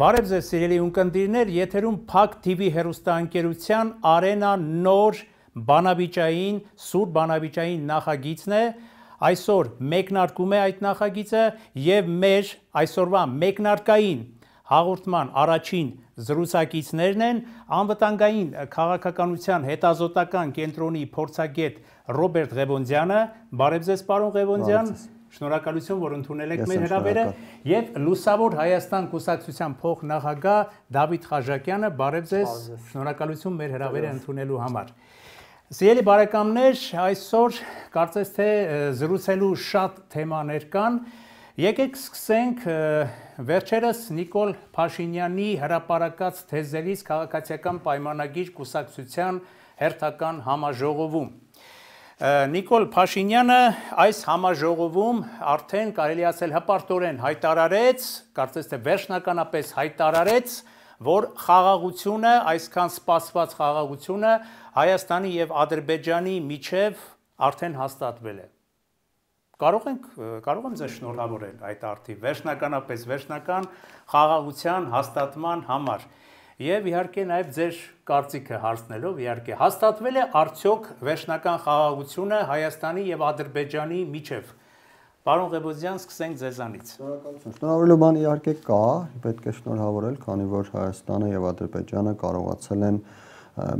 Բարև ձեզ սիրելի ունկնդիրներ, եթերում Փակ TV հեռուստաընկերության Արենա նոր բանավիճային, սուր բանավիճային նախագիծն է, այսօր մեկնարկում է այդ նախագիծը և մեր այսօրվա մեկնարկային հաղորդման առաջին զրուցակիցներն են անվտանգային քաղաքականության հետազոտական կենտրոնի փորձագետ Ռոբերտ Ղևոնդյանը, բարև ձեզ պարոն Ղևոնդյան, շնորհակալություն, որ ընդունել եք մեր հրավերը, եւ Լուսավոր Հայաստան կուսակցության փոխնախագահ Դավիթ Խաչակյանը, բարև ձեզ, շնորհակալություն մեր հրավերը ընդունելու համար։ Սիրելի բարեկամներ, այսօր կարծես թե զրուցելու շատ թեմաներ կան։ Եկեք սկսենք վերջերս Նիկոլ Փաշինյանի հրապարակած թեզերից քաղաքացիական պայմանագիր կուսակցության հերթական համաժողովում։ Նիկոլ Փաշինյանը այս համաժողովում արդեն կարելի ասել հպարտորեն հայտարարեց, կարծես թե վերջնականապես հայտարարեց, որ խաղաղությունը, այսքան սպասված խաղաղությունը Հայաստանի եւ Ադրբեջանի միջև արդեն հաստատվել է։ Կարող եմ ձեզ շնորհավորել այդ արդի վերջնականապես վերջնական խաղաղության հաստատման համար։ Եվ իհարկե նաև ձեր կարծիքը հարցնելով, իհարկե հաստատվել է արդյոք վերջնական խաղաղությունը Հայաստանի եւ Ադրբեջանի միջև։ Պարոն Ղևոնդյան, սկսենք ձեզանից։ Շնորհավորելու բան իհարկե կա, պետք է շնորհավորել, քանի որ Հայաստանը եւ Ադրբեջանը կարողացել են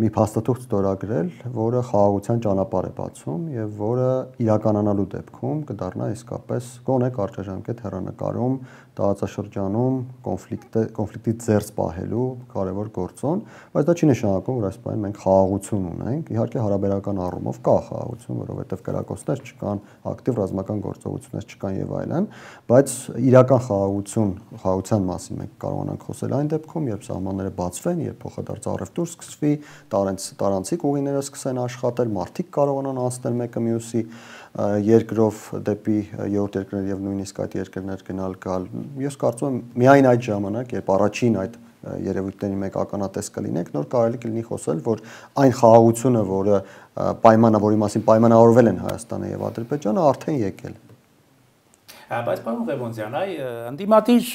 մի փաստաթուղթ ստորագրել, որը խաղաղության ճանապարհ է բացում եւ որը իրականանալու դեպքում կդառնա իսկապես գոնե կարճաժամկետ հեռանկարում տարածաշրջանում կոնֆլիկտի ձեռք պահելու կարևոր գործոն, բայց դա չի նշանակում, որ այս պահին մենք խաղաղություն ունենք։ Իհարկե հարաբերական առումով կա խաղաղություն, որովհետեւ կրակոցներ չկան, ակտիվ ռազմական գործողություններ չկան եւ այլն, բայց իրական խաղաղության մասին մենք կարողանանք խոսել այն դեպքում, երբ սահմանները բացվեն, երբ փոխադարձ առևտուր սկսվի, տարանցիկ ուղիները սկսեն աշխատել, մարդիկ կարողանան անցնել մեկը մյուսի երկրով դեպի երրորդ երկրներ եւ նույնիսկ այդ երկրներ գնալ գալ։ Ես կարծում եմ միայն այդ ժամանակ, երբ առաջին այդ երևույթների մեկ ականատես կլինենք, նոր կարելի կլինի խոսել, որ այն խաղաղությունը, որի մասին պայմանավորվել են Հայաստանը եւ Ադրբեջանը, արդեն եկել է։ Բայց պարոն Ղևոնդյան, ընդդիմադիր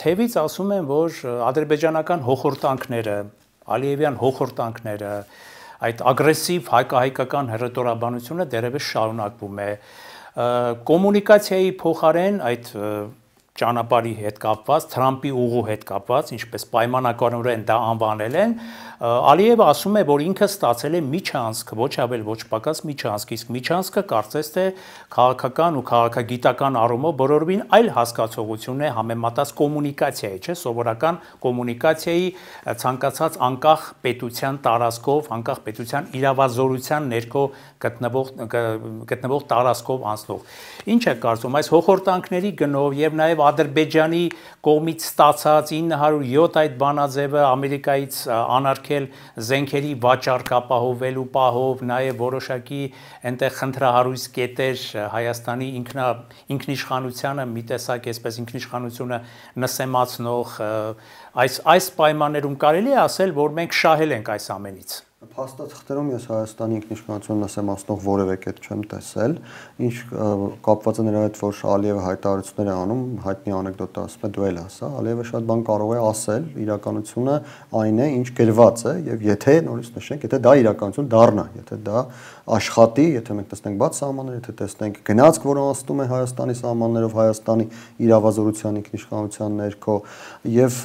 թևից ասում են, որ ադրբեջանական հոխորտանքները, Ալիևյան հոխորտանքները, այդ ագրեսիվ հայկական հռետորաբանությունը դեռևս շարունակվում է։ Կոմունիկացիայի փոխարեն այդ ճանապարհի հետ կապված, Թրամփի ուղու հետ կապված, ինչպես պայմանականորեն դա անվանել են, Ալիևը ասում է, որ ինքը ստացել է միջանցք, ոչ ավել ոչ պակաս միջանցք, իսկ միջանցքը կարծես թե քաղաքական ու քաղաքագիտական առումով բոլորովին այլ հասկացողություն է համեմատած կոմունիկացիայի, չէ՞, սովորական կոմունիկացիայի ցանկացած անկախ պետության տարածքով, անկախ պետության իրավազորության ներքո գտնվող տարածքով անցնող։ Ինչ է կարծում այս հոխորտանքների գնով եւ նաեւ Ադրբեջանի կողմից ստացած 907 այդ բանաձևը Ամերիկայից անարգել զենքերի վաճառք ապահովելու պահով, նաև որոշակի այնտեղ խնդրահարույց կետեր Հայաստանի ինքնիշխանությանը մի տեսակ այսպես ինքնիշխանությունը նսեմացնող այս պայմաններում կարելի է ասել, որ մենք շահել ենք այս ամենից։ Փաստաթղթերում ես Հայաստանի ինքնիշխանությունը նսեմացնող որևէ կետ չեմ տեսել, ինչ կապված է նրա հետ, որ Ալիևը հայտարարություններ է անում, հայտնի անեկդոտա ասում է դու էլ ասա, Ալիևը շատ բան կարող է ասել, իրականությունը այն է, ինչ գրված է, եւ եթե նորից նշենք, եթե դա իրականություն դառնա, եթե դա աշխատի, եթե մենք տեսնենք բաց սահմաններ, եթե տեսնենք գնացք, որը անցնում է Հայաստանի սահմաններով, Հայաստանի իրավազորության ինքնիշխանության ներքո, եւ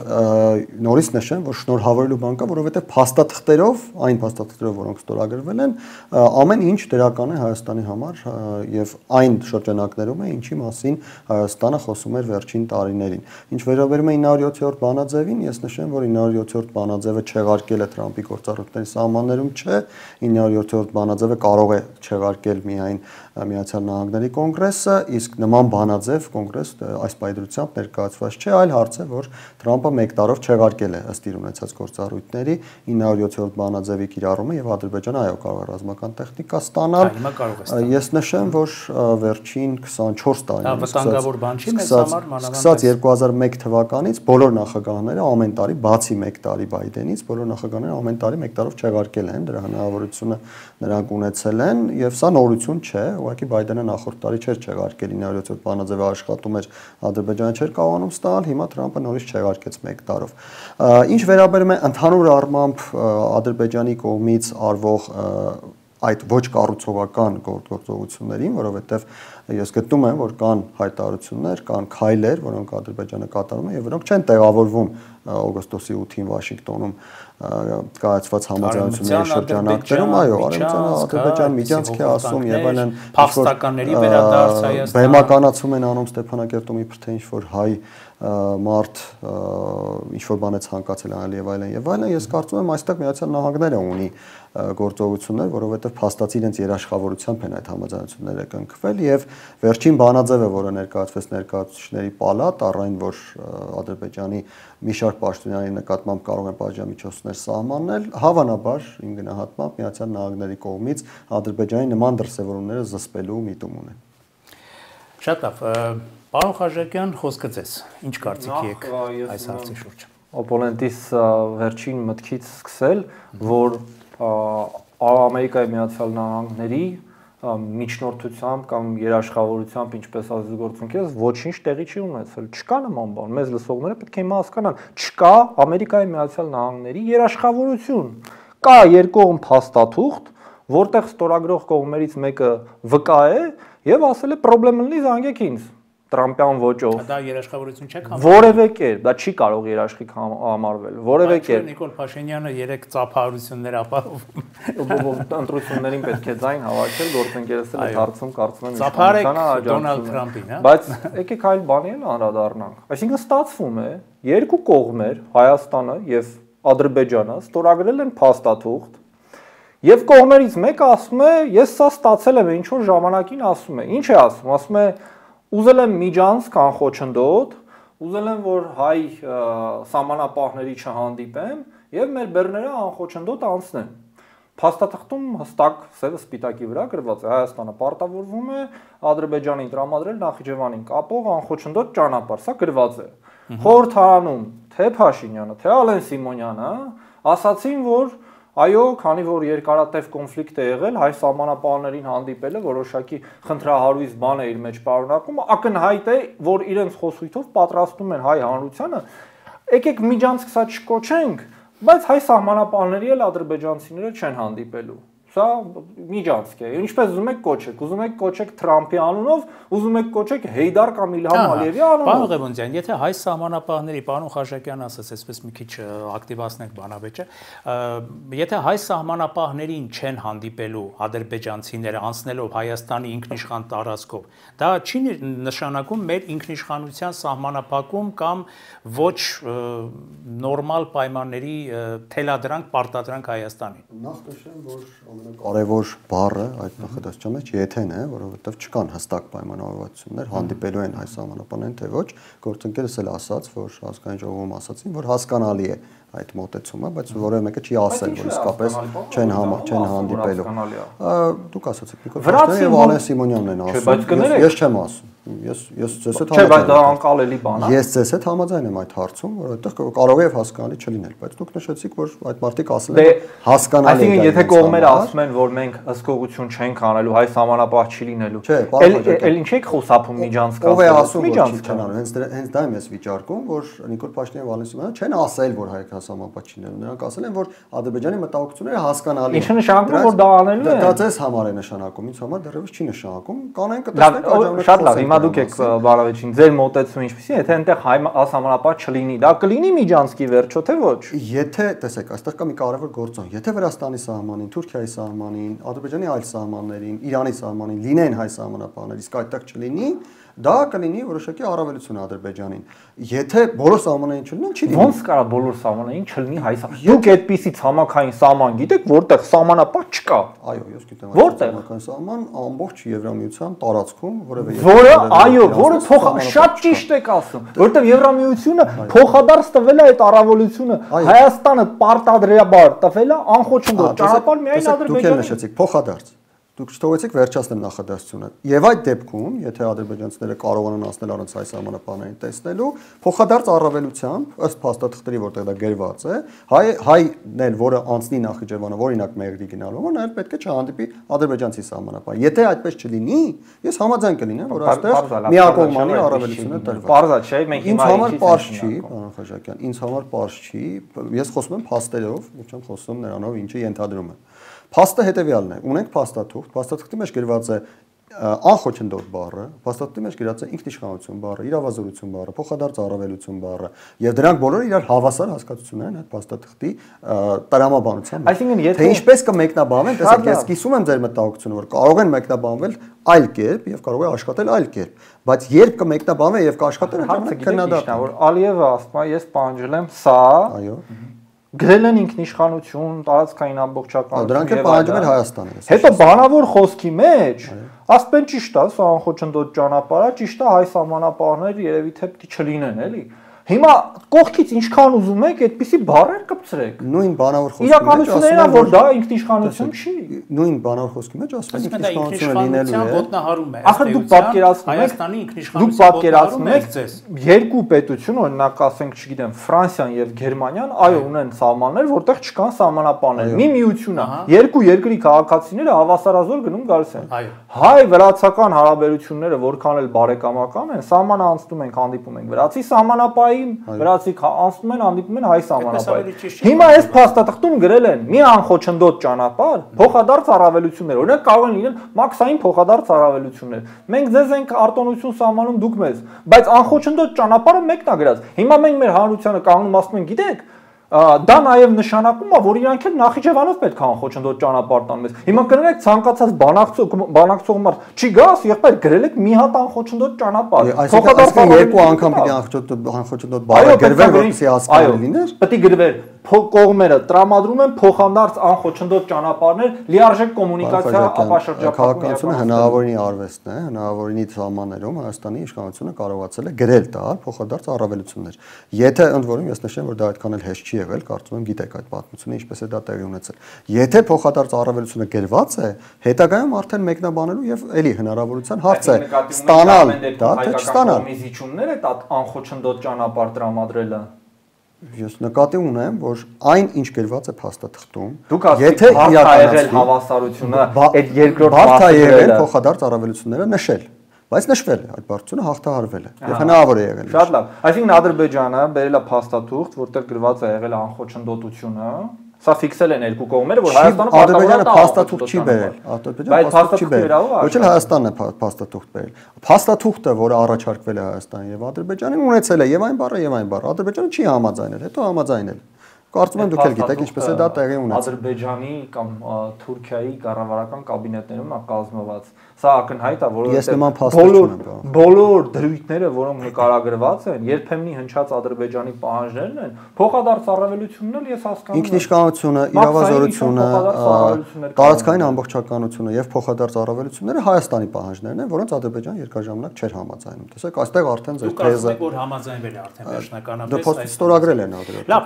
նորից նշեմ, որ շնորհավորելու բան կա, որովհետեւ փաստաթղթերով, այն փաստաթղթերով, որոնք ստորագրվել են, ամեն ինչ դրական է Հայաստանի համար եւ այն շրջանակներում է, ինչի մասին Հայաստանը խոսում էր վերջին տարիներին։ Ինչ վերաբերում է 907-րդ բանաձևին, ես նշեմ, որ 907-րդ բանաձևը չեղարկել է Թրամփի գործառույթների սահմաններում չէ, 907-րդ բանաձևը կարող է չեղարկել միայն Միացյալ Նահանգների կոնգրեսը, իսկ նման բանաձև կոնգրես այս պայմանությամբ ներկայացված չէ, այլ հարց է, որ Թրամփը 1 տարով չեղարկել է ըստ իր ունեցած գործառույթների 907-րդ բանաձևի կիրառումը եւ Ադրբեջանը այո կարող է ռազմական տեխնիկա ստանալ։ Ես նշեմ, որ վերջին 24 տարիներին վտանգավոր բան չի մեզ համար մանավանդ 2001 թվականից բոլոր նախագահները ամեն տարի բացի 1 տարի Բայդենից բոլոր նախագահները ամեն տարի 1 տարով չեղարկել են, դրա հնարավորությունը նրանք ունեցել են եւ սա նորություն չէ, ուղղակի Բայդենը նախորդ տարի չէր չեղարկել 907 բանաձևը աշխատում էր, Ադրբեջանը չէր կարողանում ստանալ, հիմա Թրամփը նորից չեղարկեց 1 տարով։ Ինչ վերաբերում է ընդհանուր առմամբ Ադրբեջանի կողմից արվող այդ ոչ կառուցողական գործողություններին, որովհետև ես գտնում եմ, որ կան հայտարարություններ, կան քայլեր, որոնք Ադրբեջանը կատարում է եւ որոնք չեն տեղավորվում օգոստոսի 8-ին Վաշինգտոնում կայացված համաձայնությունների շրջանակներում, այո, Ադրբեջան միջանցք է ասում եւ այլն, փախստականների վերադարձ Հայաստան, բեմականացում են անում Ստեփանակերտում իբր թե ինչ որ հայ մարդ ինչ որ բան է ցանկացել անել եւ այլն, ես կարծում եմ այստեղ Միացյալ Նահանգները ունի գործողություններ, որովհետեւ փաստացի իրենց երաշխավորությամբ են այդ համաձայնությունները կնքվել եւ վերջին բանաձևը, որը ներկայացվեց ներկայացուցիչների պալատ, առայն որ Ադրբեջանի մի շարք պաշտոնյաների նկատմամբ կարող են պատժամիջոցներ սահմանել, հավանաբար իմ գնահատմամբ Միացյալ Նահանգների կողմից Ադրբեջանի նման դրսևորումները զսպելու միտում ունեն։ Շատ լավ, պարոն Խաչատուրյան, խոսքը ձեզ, ինչ կարծիքի եք այս հարցի շուրջ։ Օպոնենտիս վերջին մտքից սկսել, որ Ամերիկայի Միացյալ Նահանգների միջնորդությամբ կամ երաշխավորությամբ, ինչպես ասես գործընկերս, ոչինչ տեղի չի ունեցել, չկա նման բան, մեզ լսողները պետք է հիմա հասկանան, չկա Ամերիկայի Միացյալ Նահանգների երաշխավորություն, կա երկկողմ փաստաթուղթ, որտեղ ստորագրող կողմերից մեկը վկա է եւ ասել է պրոբլեմ լինի զանգեք ինձ Տրամպյան ոճով։ Դա երաշխավորություն չէ կամ որևէ կերպ, դա չի կարող երաշխիք համարվել, որևէ կերպ։ Նիկոլ Փաշինյանը 3 ծափահարություններ ապահովում։ Ընտրություններին պետք է ձայն հավաքել, գործընկերս էլ այդ հարցում կարծում եմ ծափարեք Դոնալդ Թրամփին, հա։ Բայց եկեք այլ բանի էլ անդրադառնանք։ Այսինքն ստացվում է, երկու կողմեր, Հայաստանը եւ Ադրբեջանը, ստորագրել են փաստաթուղթ, եւ կողմերից մեկը ասում է, ես սա ստացել եմ ինչ որ ժամանակին ասում է։ Ինչ է ասում։ Ասում է ուզել եմ միջանցք անխոչնդոտ, ուզել եմ որ հայ սահմանապահների չհանդիպեմ եւ մեր բեռները անխոչնդոտ անցնեմ։ Փաստաթղթում հստակ սևը սպիտակի վրա գրված է Հայաստանը պարտավորվում է Ադրբեջանին տրամադրել Նախիջևանին կապող անխոչնդոտ ճանապարհ, սա գրված է։ Խորհրդարանում թե Փաշինյանը, թե Ալեն Սիմոնյանը ասացին, որ այո, քանի որ երկարատև կոնֆլիկտ է եղել, հայ սահմանապահներին հանդիպելը որոշակի խնդրահարույց բան է իր մեջ պարունակում, ակնհայտ է, որ իրենց խոսույթով պատրաստում են հայ հանրությանը, եկեք միջանցք սա չկոչենք, բայց հայ սահմանապահների էլ ադրբեջանցիները չեն հանդիպելու։ Սա միջանցք է։ Ինչպես ուզում եք կոչեք Թրամփի անունով, ուզում եք կոչեք Հեյդար կամ Իլհամ Ալիևի անունով։ Պարոն Ղևոնդյան, եթե հայ սահմանապահների, պարոն Խաչատուրյան ասաց, այսպես մի քիչ ակտիվացնենք բանավեճը, եթե հայ սահմանապահներին չեն հանդիպելու ադրբեջանցիները անցնելով Հայաստանի ինքնիշխան տարածքով, դա չի նշանակում մեր ինքնիշխանության սահմանափակում կամ ոչ նորմալ պայմանների թելադրանք, պարտադրանք Հայաստանին։ Նախ նշեմ, որ ամենակարևոր բառը այդ նախադասության մեջ եթեն է, որովհետև չկան հստակ պայմանավորվածություններ, հանդիպելու են հայ սահմանապահներին, թե ոչ, գործընկերս էլ ասաց, որ ազգային ժողովում ասացին, որ հասկանալի է այդ մոտեցումը, բայց որևէ մեկը չի ասել, որ իսկապես չեն հանդիպելու։ Դուք ասացիք, Նիկոլ Փաշինյանը եւ Ալեն Սիմոնյանն են ասում։ Ես չեմ ասում։ Ես ձեզ հետ չէ, բայց դա անկալելի բան է։ Ես ձեզ հետ համաձայն եմ այդ հարցում, որովհետեւ կարող է եւ հասկանալի չլինել, բայց դուք նշեցիք, որ այդ մարդիկ ասել են հասկանալի է։ Այսինքն, եթե կողմերը ասում են, որ մենք հսկողություն չենք անելու, հայ սահմանապահ չի լինելու, էլ ինչ եք խոսափում միջանցք ասել։ Ով է ասում, որ չեն անելու։ Հենց դա եմ ես վիճարկում, որ Նիկոլ Փաշինյանը եւ Ալեն Սիմոնյանը չեն ասել, որ հայ սահմանապահ չի լինելու։ Նրանք ասել են, որ Ադրբեջանի մտահոգությունները հասկանալի են։ Ինչը նշանակում որ դա անելու են։ Դա ձեզ համար է նշանակում, ինձ համար դեռևս չի նշանակում։ Կանենք կտեսնենք աջակցությունը։ Շատ լավ, հիմա դուք եք Բարավեջին, ձեր մոտեցումը ինչպեսի է, եթե այնտեղ հայ սահմանապահ չլինի, դա կլինի միջանցքի վերջո, թե ոչ։ Եթե, տեսեք, այստեղ կա մի կարևոր գործոն, եթե Վրաստանի սահմանին, Թուրքիայի սահմանին, Ադրբեջանի այլ սահմաններին, Իրանի սահմանին լինեն հայ սահմանապահներ, իսկ այդտեղ չլինի, դա կլինի որոշակի առավելություն Ադրբեջանին։ Եթե բոլոր սահմաններին չլինեն, չի լինի։ Ոնց կարա բոլոր սահմաններին չլինի հայ սահման։ Դուք այդպիսի ցամաքային սահման գիտեք, որտեղ սահմանապահ չկա։ Այո, ես գիտեմ այդ ցամաքային սահման ամբողջ Եվրամիության տարածքում, որևէ որը, այո, որը շատ ճիշտ եք ասում, որտեղ Եվրամիությունը փոխադարձ տվել է այդ առավելությունը, Հայաստանը պարտադրաբար տվել է անխոչնդոտ ճանապարհ միայն Ադրբեջանին։ Դուք էլ նշեցիք փոխադարձ։ Դուք չթողեցիք վերջացնեմ նախադասությունը։ Եվ այդ դեպքում, եթե ադրբեջանցիները կարողանան անցնել առանց հայ սահմանապահներին տեսնելու, փոխադարձ առավելությամբ, ըստ փաստաթղթերի, որտեղ դա գրված է, հայն էլ, որը անցնի Նախիջևանը, օրինակ Մեղրի գնալու, նա էլ պետք է չհանդիպի ադրբեջանցի սահմանապահ։ Եթե այդպես չլինի, ես համաձայն կլինեմ, որ այստեղ միակողմանի առավելություն է տրված։ Պարզա չէ, մենք հիմա ինձ համար պարզ չի, պարոն Խաչատյան, ինձ համար պարզ չի, ես խոսում եմ փաստերով, ոչ չեմ խոսում նրանով, ինչը ենթադրում եմ։ Փաստը հետևյալն է, ունենք փաստաթուղթ, փաստաթղթի մեջ գրված է անխոչնդոտ բառը, փաստաթղթի մեջ գրված է ինքնիշխանություն բառը, իրավազորություն բառը, փոխադարձ առավելություն բառը, եւ դրանք բոլորը իրար հավասար հասկացություններ են այդ փաստաթղթի տրամաբանության մեջ։ Այսինքն եթե թե ինչպես կմեկնաբանվեն, տեսեք, ես կիսում եմ ձեր մտահոգությունը, որ կարող են մեկնաբանվել այլ կերպ եւ կարող է աշխատել այլ կերպ, բայց երբ կմեկնաբանվեն եւ կաշխատեն, քննադատն որ Ալիևը ասում է, ես պահանջել եմ սա, այո, գրել են ինքնիշխանություն, տարածքային ամբողջականություն։ Դրանք էլ պահանջում են Հայաստանը։ Հետո բանավոր խոսքի մեջ ասպեն ճիշտ է, սա անխոչնդոտ ճանապարհ է, ճիշտ է, հայ սահմանապահներ երևի թե պիտի չլինեն, էլի։ Հիմա կողքից ինչքան ուզում եք, այդպիսի բառեր կպցրեք։ Նույն բանավոր խոսքի մեջ իրականությունն է, որ դա ինքնիշխանություն չի։ Նույն բանավոր խոսքի մեջ ասում են ինքնիշխանությունը լինելու է։ Ոտնահարում է։ Ախր դուք պատկերացնում եք Հայաստանի դուք ինքնիշխանությունը պատկերացնում եք երկու պետություն, օրինակ ասենք, չգիտեմ, Ֆրանսիան եւ Գերմանիան, այո, ունեն սահմաններ, որտեղ չկան սահմանապահներ։ Մի միություն է։ Երկու երկրի քաղաքացիները հավասարազոր գնում գալիս են։ Հայ-վրացական հարաբերությունները որքան էլ բարեկամական են, սահմանը անցնում ենք, հանդիպում ենք վրացի սահմանապահին, վրացի անցնում են, հանդիպում են հայ սահմանապահին։ Հիմա այս փաստաթղթում գրել են մի անխոչնդոտ ճանապարհ, փոխադարձ առավելություններ, օրինակ կարող են լինել մաքսային փոխադարձ առավելություններ։ Մենք ձեզ ենք արտոնություն սահմանում, դուք մեզ, բայց անխոչնդոտ ճանապարհը մեկն է գրած։ Հիմա մենք մեր հանրությանը կանգնում ասում ենք, գիտեք, դա նաև նշանակում է, որ իրանք էլ Նախիջևանով պետք է անխոչնդոտ ճանապարհ տան մեզ։ Հիմա կներեք ցանկացած բանակցող մարդ չի գաս, եղբայր գրել եք մի հատ անխոչնդոտ ճանապարհ։ Այսինքն երկու անգամ պիտի անխոչնդոտ բառը գրվեր, որպեսզի հասկանալի լիներ։ Պետք է գրվեր կողմերը տրամադրում են փոխանդարձ անխոչնդոտ ճանապարհներ, լիարժեք կոմունիկացիա ապաշրջապատում։ Քաղաքականությունը հնարավորինի արվեստն է, հնարավորինի սահմաններում Հայաստանի իշխանությունը կարողացել է գրել տալ փոխադարձ առավելություններ։ Եթե ընդ որում ես նշեմ, որ դա այդքան էլ հեշտ չի եղել, կարծում եմ գիտեք այդ պատմությունը ինչպես է դա տեղի ունեցել։ Եթե փոխադարձ առավելությունը գրված է, հետագայում արդեն մեկնաբանելու եւ էլի հնարավորության հարց է ստանալ դա թե չստանալ։ Միզիչումներ է դա անխոչնդոտ ճանապարհ տրամադրելը։ Ես նկատի ունեմ, որ այն ինչ գրված է փաստաթղթում, եթե իրականացել հավասարությունը այդ երկրորդ բարձր եղել փոխադարձ առավելությունները նշել, բայց նշվել է այդ բարձությունը հաղթահարվել է եւ հնարավոր է եղել։ Շատ լավ։ Այսինքն Ադրբեջանը բերել է փաստաթուղթ, որտեղ գրված է եղել անխոչնդոտությունը, սա ֆիքսել են երկու կողմերը, որ Հայաստանը Ադրբեջանը փաստաթուղթ չի բերել, Ադրբեջանը փաստաթուղթ չի բերել, ոչ էլ Հայաստանն է փաստաթուղթ բերել։ Փաստաթուղթը, որը առաջարկվել է Հայաստանին եւ Ադրբեջանին, ունեցել է եւ այն բառը եւ այն բառը։ Ադրբեջանը չի համաձայնել, հետո համաձայնել։ Կարծում եմ դուք էլ գիտեք ինչպես է դա տեղի ունեցել։ Ադրբեջանի կամ Թուրքիայի կառավարական կաբինետներում է կազմված։ Սա ակնհայտ է, որովհետեւ բոլոր դրույթները, որոնք նկարագրված են, երբեմնի հնչած Ադրբեջանի պահանջներն են, փոխադարձ առավելությունն էլ ես հասկանում եմ։ Ինքնիշխանությունը, իրավազորությունը, տարածքային ամբողջականությունը եւ փոխադարձ առավելությունները Հայաստանի պահանջներն են, որոնց Ադրբեջանը երկարաժամանակ չէր համաձայնում։ Տեսեք, այստեղ արդեն ձեր թեզը որ համաձայնվել է արդեն վերջնականապես։ Դա փոստի ստորագրել են ադրբեջանը։ Լավ,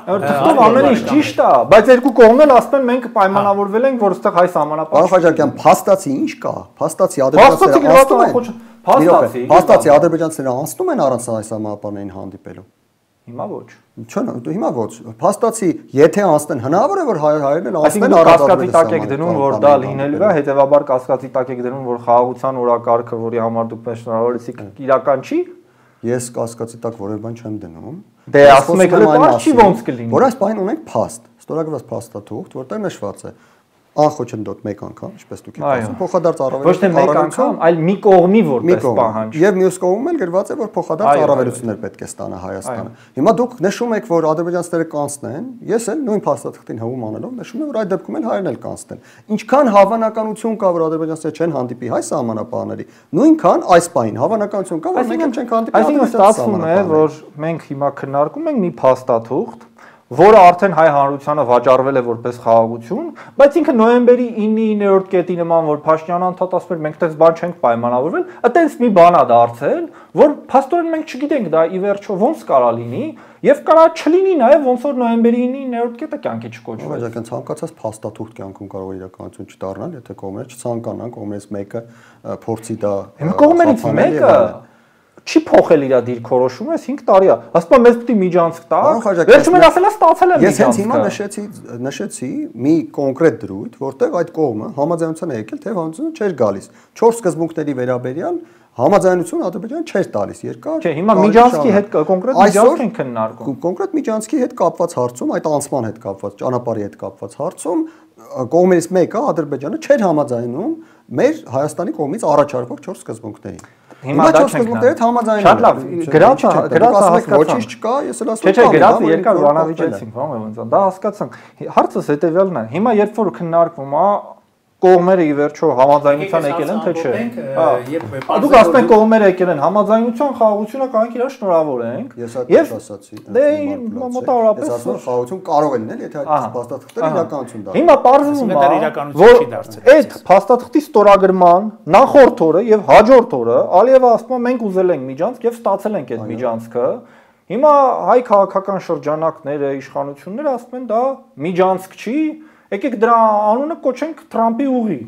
ամեն ինչ ճիշտ է, բայց երկու կողմն էլ ասում են մենք պայմանավորվել ենք, որ այստեղ հայ սահմանապահ։ Պարոն Խաչատյան, փաստացի ինչ կա։ Փաստացի ադրբեջանցիները անցնում են առանց հայ սահմանապահներին հանդիպելու։ Հիմա ոչ։ Չէ, հիմա ոչ։ Փաստացի, եթե անցնեն, հնարավոր է որ հայերն էլ անցնեն առանց կասկածի տակ եք դնում, որ դա լինելու է, հետեւաբար կասկածի տակ եք դնում, որ խաղաղության օրակարգը, որի համար դուք մեզ շնորհավորեցիք, իրական չի։ Ես կասկածի տակ որևէ բան չեմ դնում։ Դե ասում եք լավ չի ոնց կլինի։ Որ այս բանին ունենք փաստ, ստորագրված փաստաթուղթ, որտեղ նշված է անխոչնդոտ մեկ անգամ, ինչպես դուք եք ասում, փոխադարձ առավելություն։ Ոչ թե մեկ անգամ, այլ մի կողմի որպես պահանջ։ Եվ մյուս կողմում էլ գրված է, որ փոխադարձ առավելություններ պետք է ստանա Հայաստանը։ Հիմա դուք նշում եք, որ ադրբեջանցիները կանցնեն, ես էլ նույն փաստաթղթին հվում անելով նշում եմ, որ այդ դեպքում էլ հայերն էլ կանցնեն։ Ինչքան հավանականություն կա, որ ադրբեջանցիները չեն հանդիպի հայ սահմանապահների, նույնքան այս պահին հավանականություն կա, որ մենք չենք հանդիպի։ Այսինքն ստացվում է, որ մենք հիմա քննարկում ենք մի փաստաթուղթ, որը արդեն հայ հանրությանը վաճառվել է որպես խաղաղություն, բայց ինքը նոյեմբերի 9-9-րդ կետի նման, որ Փաշինյանը անդադասում էր, մենք այդպես բան չենք պայմանավորվել, այդպես մի բան է դարձել, որ փաստորեն մենք չգիտենք դա ի վերջո ոնց կարա լինի, եւ կարա չլինի նաեւ ոնց որ նոյեմբերի 9-9-րդ կետը կյանքի չկոչվի։ Ողջական ցանկացած փաստաթուղթ կյանքում կարող է իրականություն չդառնալ, եթե կողմերը չցանկանան, կողմերից մեկը փորձի դա։ Կողմերից մեկը չի փոխել իր դիրքորոշումը, 5 տարի է։ Ասում եմ, մեզ պետք է միջանցք տա։ Վերջում են ասել, ստացել եմ միջանցքը։ Ես հենց հիմա նշեցի մի կոնկրետ դրույթ, որտեղ այդ կողմը համաձայնության է եկել, թե համաձայնություն չէր գալիս։ 4 սկզբունքների վերաբերյալ համաձայնություն Ադրբեջանը չէր տալիս երկար։ Չէ, հիմա միջանցքի հետ կոնկրետ միջանցք են քննարկում։ Կոնկրետ միջանցքի հետ կապված հարցում, այդ անցման հետ կապված, ճանապարհի հետ կապված հարցում կողմերից մեկը Ադրբեջանը չէր համաձայնում մեր Հայաստանի կողմից առաջարկվող 4 սկզբունքներին։ Հիմա դա չենք համաձայնում։ Շատ լավ, գրածը հասկացանք։ Ոչինչ չկա, ես էլ ասում եմ։ Չէ, գրածը երկար բանավիճեցինք, ոնց դա հասկացանք։ Հարցս հետեւյալն է։ Հիմա երբ որ քննարկվում է կողմերը ի վերջո համաձայնության եկել են թե չէ։ Դուք ասում եք կողմերը եկել են համաձայնության խաղաղությունը կարող իրար շնորհավորենք։ Ես ասացի։ Դե մոտավորապես ես ասում եմ խաղաղություն կարող է լինել, եթե այդ փաստաթղթերը իրականություն դառնան։ Հիմա պարզվում է, որ այդ փաստաթղթի ստորագրման նախորդ օրը եւ հաջորդ օրը Ալիևը ասում է մենք ուզել ենք միջանցք եւ ստացել ենք այդ միջանցքը։ Հիմա հայ քաղաքական շրջանակները, իշխանությունները ասում են դա միջանցք չի, եկեք դրա անունը կոչենք Թրամփի ուղի։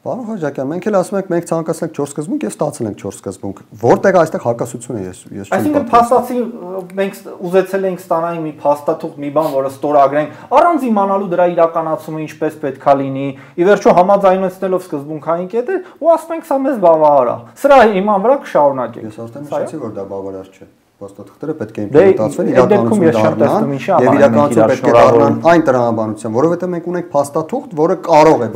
Պարոն Խաչատրյան, մենք էլ ասում ենք մենք ցանկացանք 4 սկզբունք եւ ստացել ենք 4 սկզբունք։ Որտեղ այստեղ հակասություն է ես չեմ։ Այսինքն փաստացի մենք ուզեցել ենք ստանալ մի փաստաթուղթ, մի բան, որը ստորագրենք, առանց իմանալու դրա իրականացումը ինչպես պետքա լինի, ի վերջո համաձայնեցնելով սկզբունքային կետեր, ու ասում ենք սա մեզ բավարար է։ Սրա հիման վրա կշարունակենք։ Ես արդեն նշեցի, որ դա բավարար չէ։ Փաստաթղթերը պետք է implementացվեն իրականություն դառնան եւ իրականություն պետք է դառնան այն տրամաբանությամբ, որովհետեւ մենք ունենք փաստաթուղթ, որը կարող է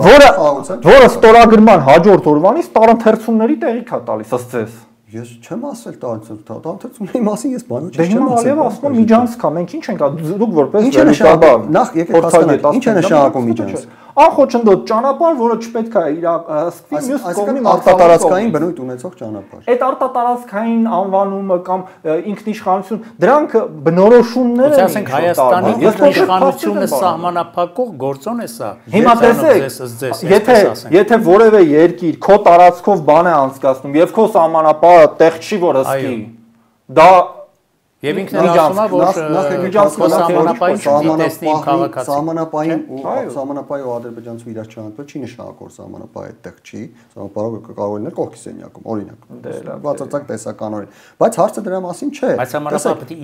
որը ստորագրման հաջորդ օրվանից տարընթերցումների տեղիք է տալիս ըստ ձեզ։ Ես չեմ ասել տարընթերցումների մասին, ես բանոց չեմ ասել։ Ալիևը ասում է միջանցք է, մենք ինչ ենք դուք որպես ինչ է նշանակում, նախ եկեք հասկանանք, ինչ է նշանակում միջանցք։ Անխոչնդոտ ճանապարհ, որը չպետք է իրականացվի մյուս կողմի արտատարածքային բնույթ ունեցող ճանապարհ։ Այդ արտատարածքային անվանումը կամ ինքնիշխանություն, դրանք բնորոշումներ են։ Ասենք Հայաստանի ինքնիշխանությունը սահմանափակող գործոն է սա։ Հիմա տեսեք, եթե որևէ երկիր քո տարածքով բան է անցկացնում եւ քո սահմանապահը տեղ չի որ հսկի, դա Եվ ինքն էլ ասում է, որ սահմանապահի ու ադրբեջանցու իրար չհանդիպել չի նշանակում, որ սահմանապահը այդտեղ չի, սահմանապահը կարող լինել կողքի սենյակում, օրինակ։ Բացարձակ տեսականորեն։ Բայց հարցը դրա մասին չէ։ Բայց սահմանապահը պետք է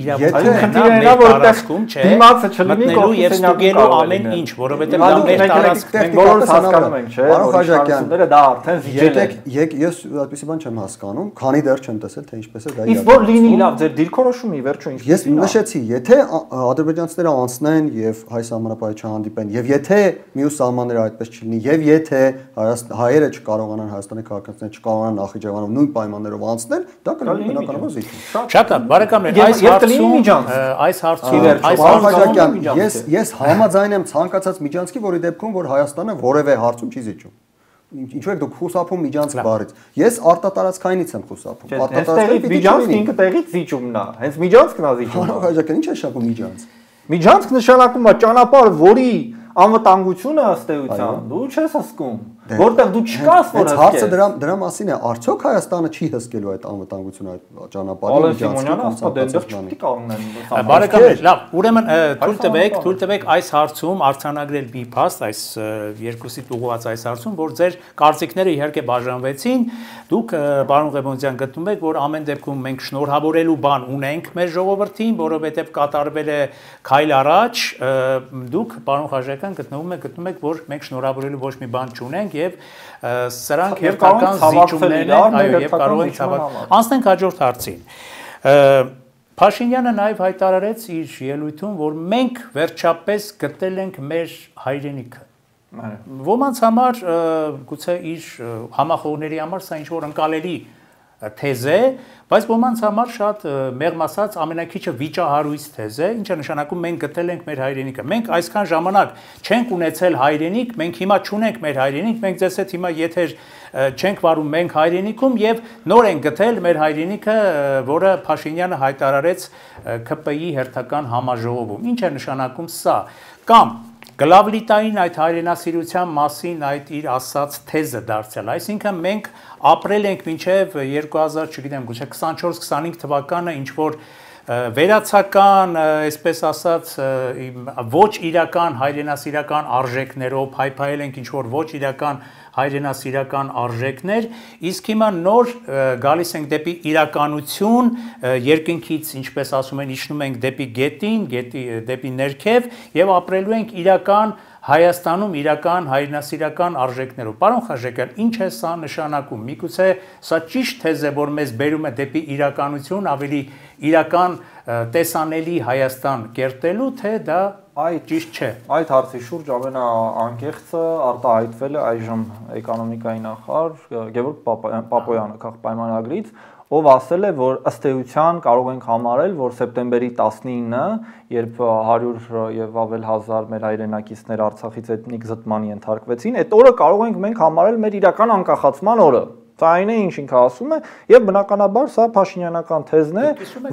իրավունք դիմացը չլինի կողքի սենյակում ամեն ինչ, որովհետև դա մեր տարածքն է, բոլորս հասկանում ենք, չէ՞։ Պարոն Խաչատրյան, դա արդեն զիջել է։ Ես այդպեսի բան չեմ հասկանում, քանի դեռ չեմ տեսել, թե ինչպես է դա իրականացվում։ Իսկ որ լինի լավ, ձեր դիրքորոշումը վերջո ինչ։ Ես նշեցի, եթե ադրբեջանցիները անցնեն եւ հայ սահմանապահի չհանդիպեն, եւ եթե մյուս սահմանները այդպես չլինի, եւ եթե հայերը չկարողանան Հայաստանի քաղաքացիները չկարողանան Նախիջևանով նույն պայմաններով անցնել, դա կլինի բնականաբար զիջում։ Շատ լավ, բարեկամներ, ես համաձայն եմ ցանկացած միջանցքի, որի դեպքում որ Հայաստանը որևէ հարցում չի զիջում։ Ինչու եք դուք խուսափում միջանցք բառից։ Ես արտատարածքայինից եմ խուսափում։ Արտատարածքային միջանցքը ինքը տեղից զիջումն է։ Հենց միջանցքն է զիջումը։ Պարոն Խաչատրյան, ինչ է նշանակում միջանցք։ Միջանցք նշանակում է ճանապարհ, որի անվտանգությունը ըստ էության դու չես հսկում, որտեղ դու չկաս որ հսկես։ Հարցը դրա մասին է, արդյոք Հայաստանը չի հսկելու այդ անվտանգությունը այդ ճանապարհի միջանցքը։ Բարեկամներ, լավ, ուրեմն թույլ տվեք այս հարցում արձանագրել մի փաստ, այս երկուսիդ ուղղված այս հարցում, որ ձեր կարծիքները իհարկե բաժանվեցին, դուք պարոն Ղևոնդյան գտնում եք, որ ամեն դեպքում մենք շնորհավորելու բան ունենք մեր ժողովրդին, որովհետև կատարվել է քայլ առաջ, դուք պարոն Խաչատրյան գտնում եք, որ մենք շնորհավորելու ոչ մի բան չունենք եւ սրանք հերթական զիջումներն են, այո, եւ կարող են ցավալ։ Անցնենք հաջորդ հարցին։ Փաշինյանը նաև հայտարարեց իր ելույթում, որ մենք վերջապես գտել ենք մեր հայրենիքը։ Ոմանց համար գուցե իր համախոհների համար սա ինչ որ ընկալելի թեզ է, բայց ոմանց համար շատ մեղմ ասած ամենակիչը վիճահարույց թեզ է, ինչը նշանակում մենք գտել ենք մեր հայրենիքը։ Մենք այսքան ժամանակ չենք ունեցել հայրենիք, մենք հիմա չունենք մեր հայրենիք, մենք ձեզ հետ հիմա եթեր չենք վարում մենք հայրենիքում եւ նոր ենք գտել մեր հայրենիքը, որը Փաշինյանը հայտարարեց ԿՊ-ի հերթական համաժողովում։ Ինչ է նշանակում սա։ Կամ Գլավլիտային այդ հայրենասիրության մասին այդ իր ասած թեզը դարձյալ, այսինքն մենք ապրել ենք մինչև 2000, չգիտեմ, գուցե 24-25 թվականը ինչ որ վերացական, այսպես ասած, ոչ իրական հայրենասիրական արժեքներով հայփայել ենք ինչ որ ոչ իրական հայրենասիրական արժեքներ, իսկ հիմա նոր գալիս ենք դեպի իրականություն, երկնքից, ինչպես ասում են, իջնում ենք դեպի գետին, դեպի ներքև եւ ապրելու ենք իրական Հայաստանում իրական հայրենասիրական արժեքներով։ Պարոն Խաչատրյան, ինչ է սա նշանակում։ Միգուցե սա ճիշտ թեզ է, որ մեզ բերում է դեպի իրականություն, ավելի իրական տեսանելի Հայաստան կերտելու, թե դա ճիշտ չէ։ Այդ հարցի շուրջ ամենաանկեղծը արտահայտվել է այժմ էկոնոմիկայի նախարար Գևորգ Պապոյանը քաղաքապայմանագրից, ով ասել է, որ ըստ էության կարող ենք համարել, որ սեպտեմբերի 19-ը, երբ 100 եւ ավել հազար մեր հայրենակիցներ Արցախից էթնիկ զտմանի ենթարկվեցին, այդ օրը կարող ենք մենք համարել մեր իրական անկախացման օրը։ Սա այն է, ինչ ինքը ասում է, եւ բնականաբար սա փաշինյանական թեզն է,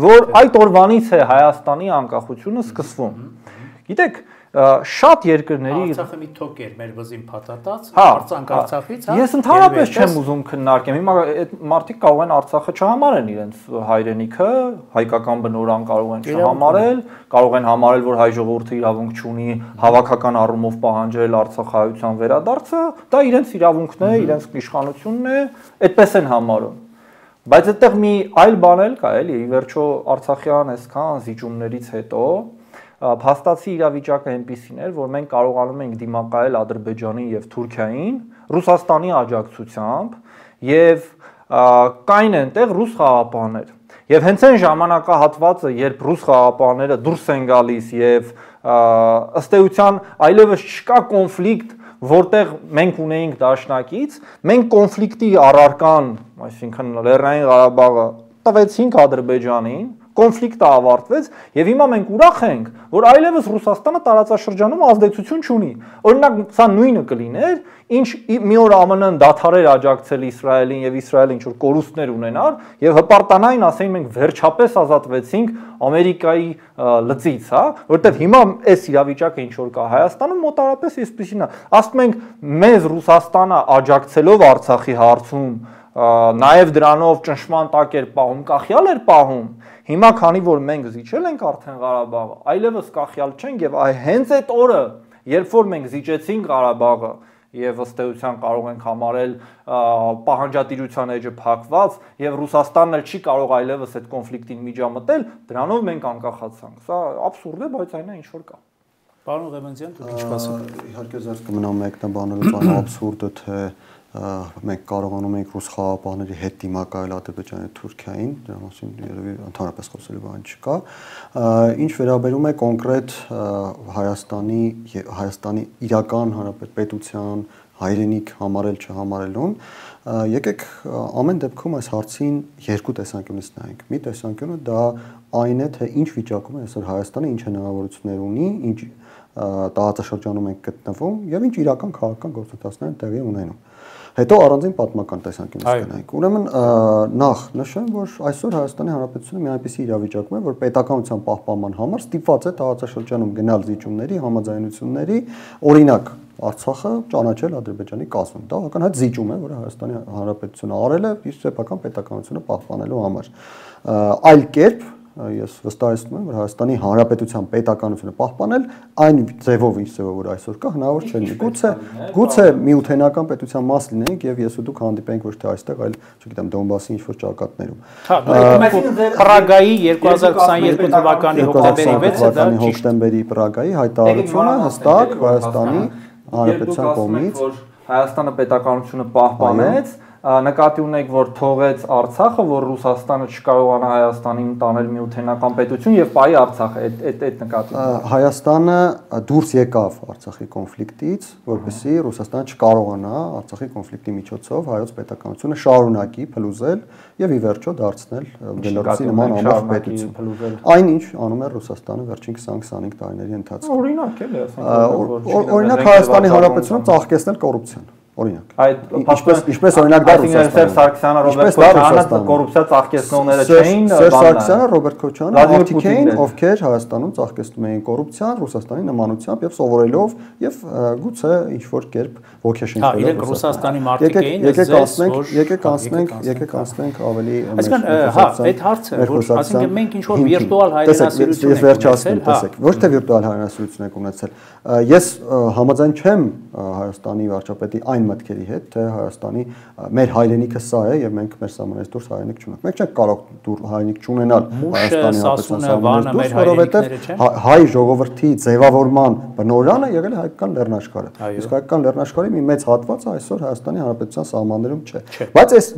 որ այդ օրվանից է Հայաստանի անկախությունը սկսվում։ Գիտեք, շատ երկրների Արցախը մի թոք էր մեր վզին փաթաթած, Արցախից, Ես ընդհանրապես չեմ ուզում քննարկեմ։ Հիմա այդ մարդիկ կարող են Արցախը չհամարեն իրենց հայրենիքը, հայկական բնորան կարող են չհամարել, կարող են համարել, որ հայ ժողովուրդը իրավունք չունի հավաքական առումով պահանջել Արցախայության վերադարձը, դա իրենց իրավունքն է, իրենց իշխանությունն է, այդպես են համարում։ Բայց այդտեղ մի այլ բան էլ կա, էլի, ի վերջո Արցախյան այսքան զիջումներից հետո փաստացի իրավիճակը այնպիսին էր, որ մենք կարողանում ենք դիմակայել Ադրբեջանին եւ Թուրքիային Ռուսաստանի աջակցությամբ եւ կային այնտեղ ռուս խաղապահներ։ Եվ հենց այն ժամանակահատվածը, երբ ռուս խաղապահները դուրս են գալիս եւ ըստ էության այլևս չկա կոնֆլիկտ, որտեղ մենք ունեինք դաշնակից, մենք կոնֆլիկտի առարկան, այսինքն Լեռնային Ղարաբաղը տվեցինք Ադրբեջանին, կոնֆլիկտը ավարտվեց եւ հիմա մենք ուրախ ենք, որ այլևս Ռուսաստանը տարածաշրջանում ազդեցություն չունի։ Օրինակ, սա նույնը կլիներ, ինչ մի օր ԱՄՆ-ն դադարեր աջակցել Իսրայելին եւ Իսրայելը ինչ որ կորուստներ ունենար եւ հպարտանային ասեին մենք վերջապես ազատվեցինք Ամերիկայի լծից, հա, որովհետեւ հիմա այս իրավիճակը ինչ որ կա Հայաստանում մոտարապես այսպեսին է։ Ասում ենք մեզ Ռուսաստանը աջակցելով Արցախի հարցում նաև դրանով ճնշման տակ էր պահում, կախյալ էր պահում։ Հիմա քանի որ մենք զիջել ենք արդեն Ղարաբաղը, այլևս կախյալ չենք եւ հենց այդ օրը, երբ որ մենք զիջեցինք Ղարաբաղը եւ ըստ էության կարող ենք համարել պահանջատիրության էջը փակված եւ Ռուսաստանն էլ չի կարող այլևս այդ կոնֆլիկտին միջամտել, դրանով մենք անկախացանք։ Սա աբսուրդ է, բայց այն է ինչ որ կա։ Պարոն Ղևոնդյան, դուք ինչ կասեք։ Իհարկե ձեզ կմնա մեկնաբանելուց այն աբսուրդը, թե մենք կարողանում ենք ռուս խաղապահների հետ դիմակայել Ադրբեջանի Թուրքիային, դրա մասին երևի ընդհանրապես խոսելու բան չկա։ Ինչ վերաբերում է կոնկրետ Հայաստանի իրական հանրապետության հայրենիք համարել չհամարելուն, եկեք ամեն դեպքում այս հարցին երկու տեսանկյունից նայենք։ Մի տեսանկյունը դա այն է, թե ինչ վիճակում է այսօր Հայաստանը, ինչ հնարավորություններ ունի, ինչ տարածաշրջանում ենք գտնվում եւ ինչ իրական քաղաքական գործընթացներ են տեղի ունենում։ Հետո առանձին պատմական տեսանկյունից գնանք։ Ուրեմն նախ նշեմ, որ այսօր Հայաստանի Հանրապետությունը մի այնպիսի իրավիճակում է, որ պետականության պահպանման համար ստիպված է տարածաշրջանում գնալ զիջումների, համաձայնությունների, օրինակ Արցախը ճանաչել Ադրբեջանի կազմում։ Դա ակնհայտ զիջում է, որը Հայաստանի Հանրապետությունը արել է իր սեփական պետականությունը պահպանելու համար։ Այլ կերպ ես վստահեցնում եմ, որ Հայաստանի Հանրապետության պետականությունը պահպանել այն ձևով, ինչ ձևով որ այսօր կա, հնարավոր չէ լինի։ Գուցե միութենական պետության մաս լինենք եւ ես ու դուք հանդիպենք ոչ թե այստեղ, այլ, չգիտեմ, Դոնբասի ինչ-որ ճակատներում։ Պրագայի 2022 թվականի հոկտեմբերի Պրագայի հայտարարությունը հստակ Հայաստանի Հանրապետության կողմից Հայաստանը պետականությունը պահպանեց, նկատի ունեք, որ թողեց Արցախը, որ Ռուսաստանը չկարողանա Հայաստանին տանել միութենական պետություն եւ πάει Արցախը, այդ նկատի։ Հայաստանը դուրս եկավ Արցախի կոնֆլիկտից, որպեսզի Ռուսաստանը չկարողանա Արցախի կոնֆլիկտի միջոցով հայոց պետականությունը շարունակի փլուզել եւ ի վերջո դարձնել Բելարուսի նման ամբողջ պետություն։ Այնինչ անում է Ռուսաստանը վերջին 20-25 տարիների ընթացքում։ Օրինակ էլի, ասենք, օրինակ Հայաստանի Հանրապետությունը ծաղկեցնել կոռուպցիան։ Օրինակ։ Ինչպես օրինակ դա Ռուսաստանը։ Սերժ Սարգսյանը, Ռոբերտ Քոչարյանը կոռուպցիա ծաղկեցնողները չէին։ Սերժ Սարգսյանը, Ռոբերտ Քոչարյանը մարդիկ էին, ովքեր Հայաստանում ծաղկեցնում էին կոռուպցիան Ռուսաստանի նմանությամբ եւ սովորելով եւ գուցե ինչ որ կերպ ոգեշնչելով։ Հա, իրենք Ռուսաստանի մարդիկ էին, եկեք անցնենք ավելի Այսինքն, հա, այդ հարցը, որ ասինքն մենք ինչ որ վիրտուալ հայրենասիրություն ենք ունեցել, տեսեք, ոչ թե վիրտուալ հայրենասիրություն ենք ունեցել։ Ես համաձայն չեմ Հայաստանի վարչապետի այն մտքերի հետ, թե Հայաստանի մեր հայրենիքը սա է եւ մենք մեր սահմանից դուրս հայրենիք չունենք։ Մենք չենք կարող հայրենիք չունենալ Հայաստանի Հանրապետության սահմանից դուրս, որովհետեւ հայ ժողովրդի ձևավորման բնօրրանը եղել է հայկական լեռնաշխարհը։ Իսկ հայկական լեռնաշխարհի մի մեծ հատվածը այսօր Հայաստանի Հանրապետության սահմաններում չէ։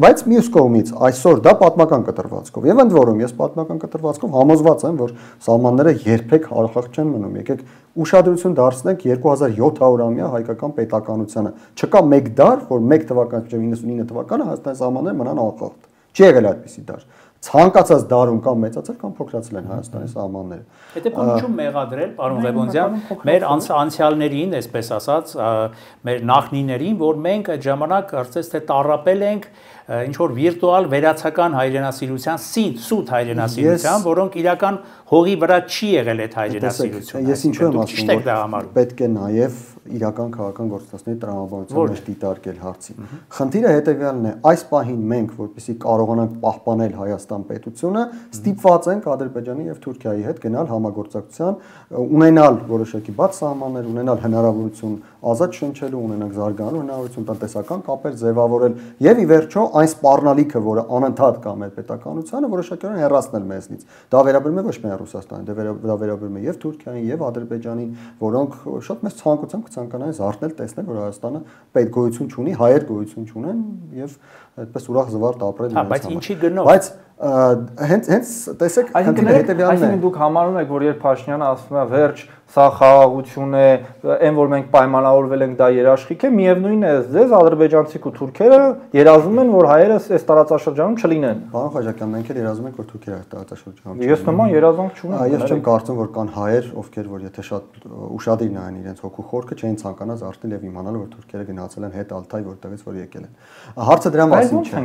Բայց մյուս կողմից այսօր դա պատմական կտրվածքով եւ ընդ որում ես պատմական կտրվածքով համոզված եմ, որ սահմանները երբեք հարախախ չեն մնում։ Եկեք ուշադրություն դարձնենք 2700-ամյա հայկական պետականությանը։ Չկա մեկ դար, որ 1 թվականից մինչև 99 թվականը Հայաստանի սահմանները մնան աղաղտ։ Չի եղել այդպիսի դար։ Ցանկացած դարում կամ մեծացել կամ փոքրացել են Հայաստանի սահմանները։ Հետո ինչու մեղադրել, պարոն Ղևոնդյան, մեր անցյալներին, այսպես ասած, մեր նախնիներին, որ մենք այդ ժամանակ կարծես թե տառապել ենք ինչ որ վիրտուալ վերացական հայրենասիրության, սուտ հայրենասիրության, որոնք իրական հողի վրա չի եղել այդ հայրենասիրությունը։ Ես ինչու եմ ասում, որ պետք է նաև իրական քաղաքական գործընթացների տրամաբանության մեջ դիտարկել հարցին։ Խնդիրը հետևյալն է, այս պահին մենք, որպեսզի կարողանանք պահպանել Հայաստան պետությունը, ստիպված ենք Ադրբեջանի եւ Թուրքիայի հետ գնալ համագործակցության, ունենալ որոշակի բաց սահմաններ, ունենալ հնարավորություն ազատ շնչելու, ունենալ զարգանալու հնարավորություն, տնտեսական կապեր ձևավորել եւ ի վերջո այն սպառնալիքը, որը անընդհատ կա մեր պետականությանը, որոշակիորեն հեռացնել մեզնից։ Դա վերաբերում է ոչ միայն Ռուսաստանին, դա վերաբերում է եւ Թուրքիային, եւ Ադրբեջանին, որոնք շատ մեծ ցանկությամբ կցանկանային զարթնել, տեսնել, որ Հայաստանը պետք գոյություն չունի, հայեր գոյություն չունեն եւ այդպես ուրախ զվարթ ապրել իրենց համար։ Բայց ինչի գնով։ Բայց հենց տեսեք, խնդիրը հետեւյալն է։ Այսինքն դուք համարում եք, որ երբ Փաշինյանը ասում է վերջ, սա խաղաղություն է, այն որ մենք պայմանավորվել ենք դա երաշխիք է, միևնույնն է, ձեզ ադրբեջանցիք ու թուրքերը երազում են, որ հայերը այս տարածաշրջանում չլինեն։ Պարոն Խաչատյան, մենք էլ երազում ենք, որ թուրքերը այս տարածաշրջանում չլինեն։ Ես նման երազանք չունեմ։ Ես չեմ կարծում, որ կան հայեր, ովքեր որ եթե շատ ուշադիր նայեն իրենց հոգու խորքը, չէին ցանկանա զարթնել եւ իմանալ, որ թուրքերը գնացել են հետ Ալթայ, որտեղից որ եկել են։ Հարցը դրա մասին չէ։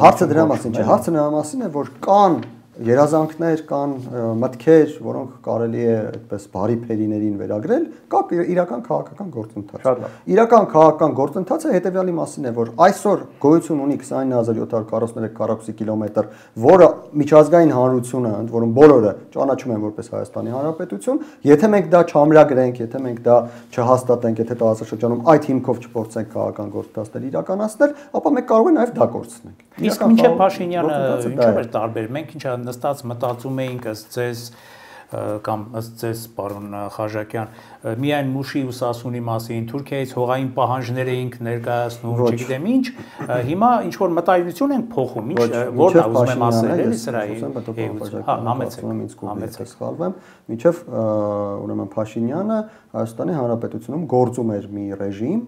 Հարցը դրա մասին չէ։ Հարցը նրա մասին է, որ կան երազանքներ, կան մտքեր, որոնք կարելի է այդպես բարի փերիներին վերագրել, կա իրական քաղաքական գործընթաց։ Իրական քաղաքական գործընթացը հետեւյալի մասին է, որ այսօր գոյություն ունի 29743 քառակուսի կիլոմետր, որը միջազգային հանրությունը, ընդ որում բոլորը ճանաչում են որպես Հայաստանի Հանրապետություն, եթե մենք դա չամրագրենք, եթե մենք դա չհաստատենք, եթե տարածաշրջանում այդ հիմքով չփորձենք քաղաքական գործընթացներ իրականացնել, ապա մենք կարող ենք նաև դա կորցնենք։ Իսկ մինչև Փաշինյանը ինչու էր տարբեր, մենք ինչա նստած մտածում էինք ըստ ձեզ կամ ըստ ձեզ պարոն Խաչատյան միայն Մուշի ու Սասունի մասին Թուրքիայից հողային պահանջներ էինք ներկայացնում, չգիտեմ ինչ, հիմա ինչ որ մտայնություն ենք փոխում, ինչ որն է ուզում եմ ասել, էլի սրա համեցեք սխալվեմ, մինչև ուրեմն Փաշինյանը Հայաստանի Հանրապետությունում գործում էր մի ռեժիմ,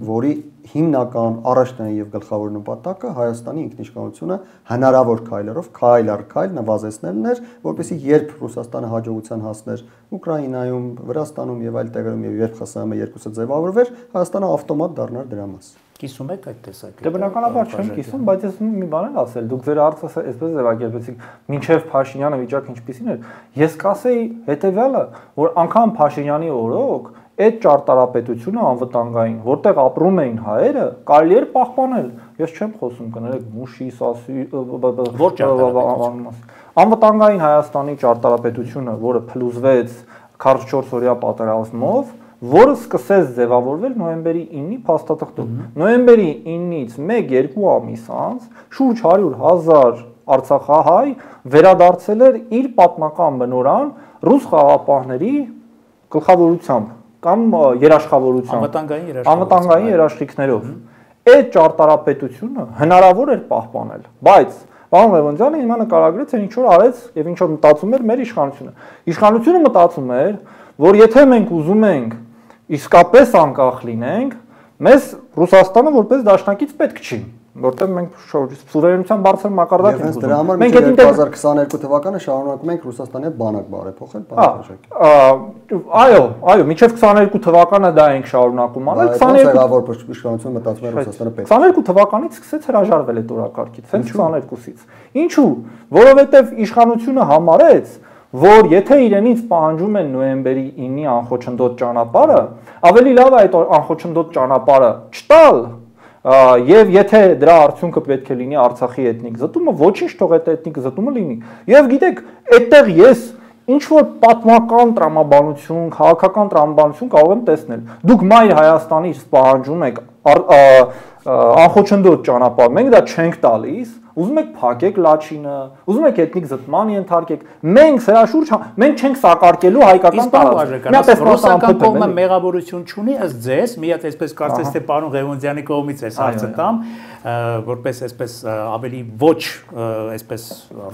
որի հիմնական առաջնային եւ գլխավոր նպատակը Հայաստանի ինքնիշխանությունը հնարավոր քայլերով քայլ առ քայլ նվազեցնելն էր, որպեսզի երբ Ռուսաստանը հաջողության հասներ Ուկրաինայում, Վրաստանում եւ այլ տեղերում եւ երբ ԽՍՀՄ երկուսը ձևավորվեր, Հայաստանը ավտոմատ դառնար դրա մաս։ Կիսում եք այդ տեսակետը։ Դե բնականաբար չեմ կիսում, բայց ես մի բան եմ ասել, դուք ձեր հարցը այսպես ձևակերպեցիք, մինչև Փաշինյանը վիճակը ինչպիսին էր, ես կասեի հետեւյալը, որ անգամ Փաշինյանի օրոք այդ ճարտարապետությունը անվտանգային, որտեղ ապրում էին հայերը, կարելի էր պահպանել։ Ես չեմ խոսում, կներեք, Մուշի, Սասի, որ ճարտարապետություն։ Անվտանգային Հայաստանի ճարտարապետությունը, որը փլուզվեց 44 օրյա պատերազմով, որը սկսեց ձևավորվել նոյեմբերի 9-ի փաստաթղթով։ Նոյեմբերի 9-ից 1-2 ամիս անց շուրջ 100,000 արցախահայ վերադարձել էր իր պատմական բնորան ռուս խաղաղապահների գլխավորությամբ կամ երաշխավորությամբ, անվտանգային երաշխիքներով։ այդ ճարտարապետությունը հնարավոր էր պահպանել, բայց պարոն Լևոնցյանը հիմա նկարագրեց, ինչ որ արեց եւ ինչ որ մտածում էր մեր իշխանությունը։ Իշխանությունը մտածում էր, որ եթե մենք ուզում ենք իսկապես անկախ լինենք, մեզ Ռուսաստանը որպես դաշնակից պետք չի, որտեղ մենք սուվերենության բարձր մակարդակ ենք ուզում։ Դրա համար մենք 2022 թվականը շարունակում ենք Ռուսաստանի հետ բանակ բարեփոխել, այո, մինչև 22 թվականը դա ենք շարունակում անել, 22 իշխանությունը մտածում է Ռուսաստանը պետք։ 22 թվականից սկսեց հրաժարվել այդ օրակարգից, հենց 22-ից։ Ինչու՞, որովհետև իշխանությունը համարեց, որ եթե իրենից պահանջում են նոյեմբերի 9-ի անխոչնդոտ ճանապարհը, ավելի լավ է այդ անխոչնդոտ ճանապարհը չտալ, եւ եթե դրա արդյունքը պետք է լինի Արցախի էթնիկ զտումը, ոչինչ թող այդ էթնիկ զտումը լինի։ Եվ գիտեք, այդտեղ ես ինչ որ պատմական տրամաբանություն, քաղաքական տրամաբանություն կարող եմ տեսնել։ Դուք Մայր Հայաստանից պահանջում եք անխոչնդոտ ճանապարհ, մենք դա չենք տալիս, ուզում եք փակեք Լաչինը, ուզում եք էթնիկ զտման ենթարկեք, մենք սրա շուրջ մենք չենք սակարկելու հայկական տարածքը։ Ռուսական կողմը մեղավորություն չունի, ըստ ձեզ, մի հատ այսպես կարծես թե պարոն Ղևոնդյանի կողմից էս հարցը տամ, որպես այսպես ավելի ոչ այսպես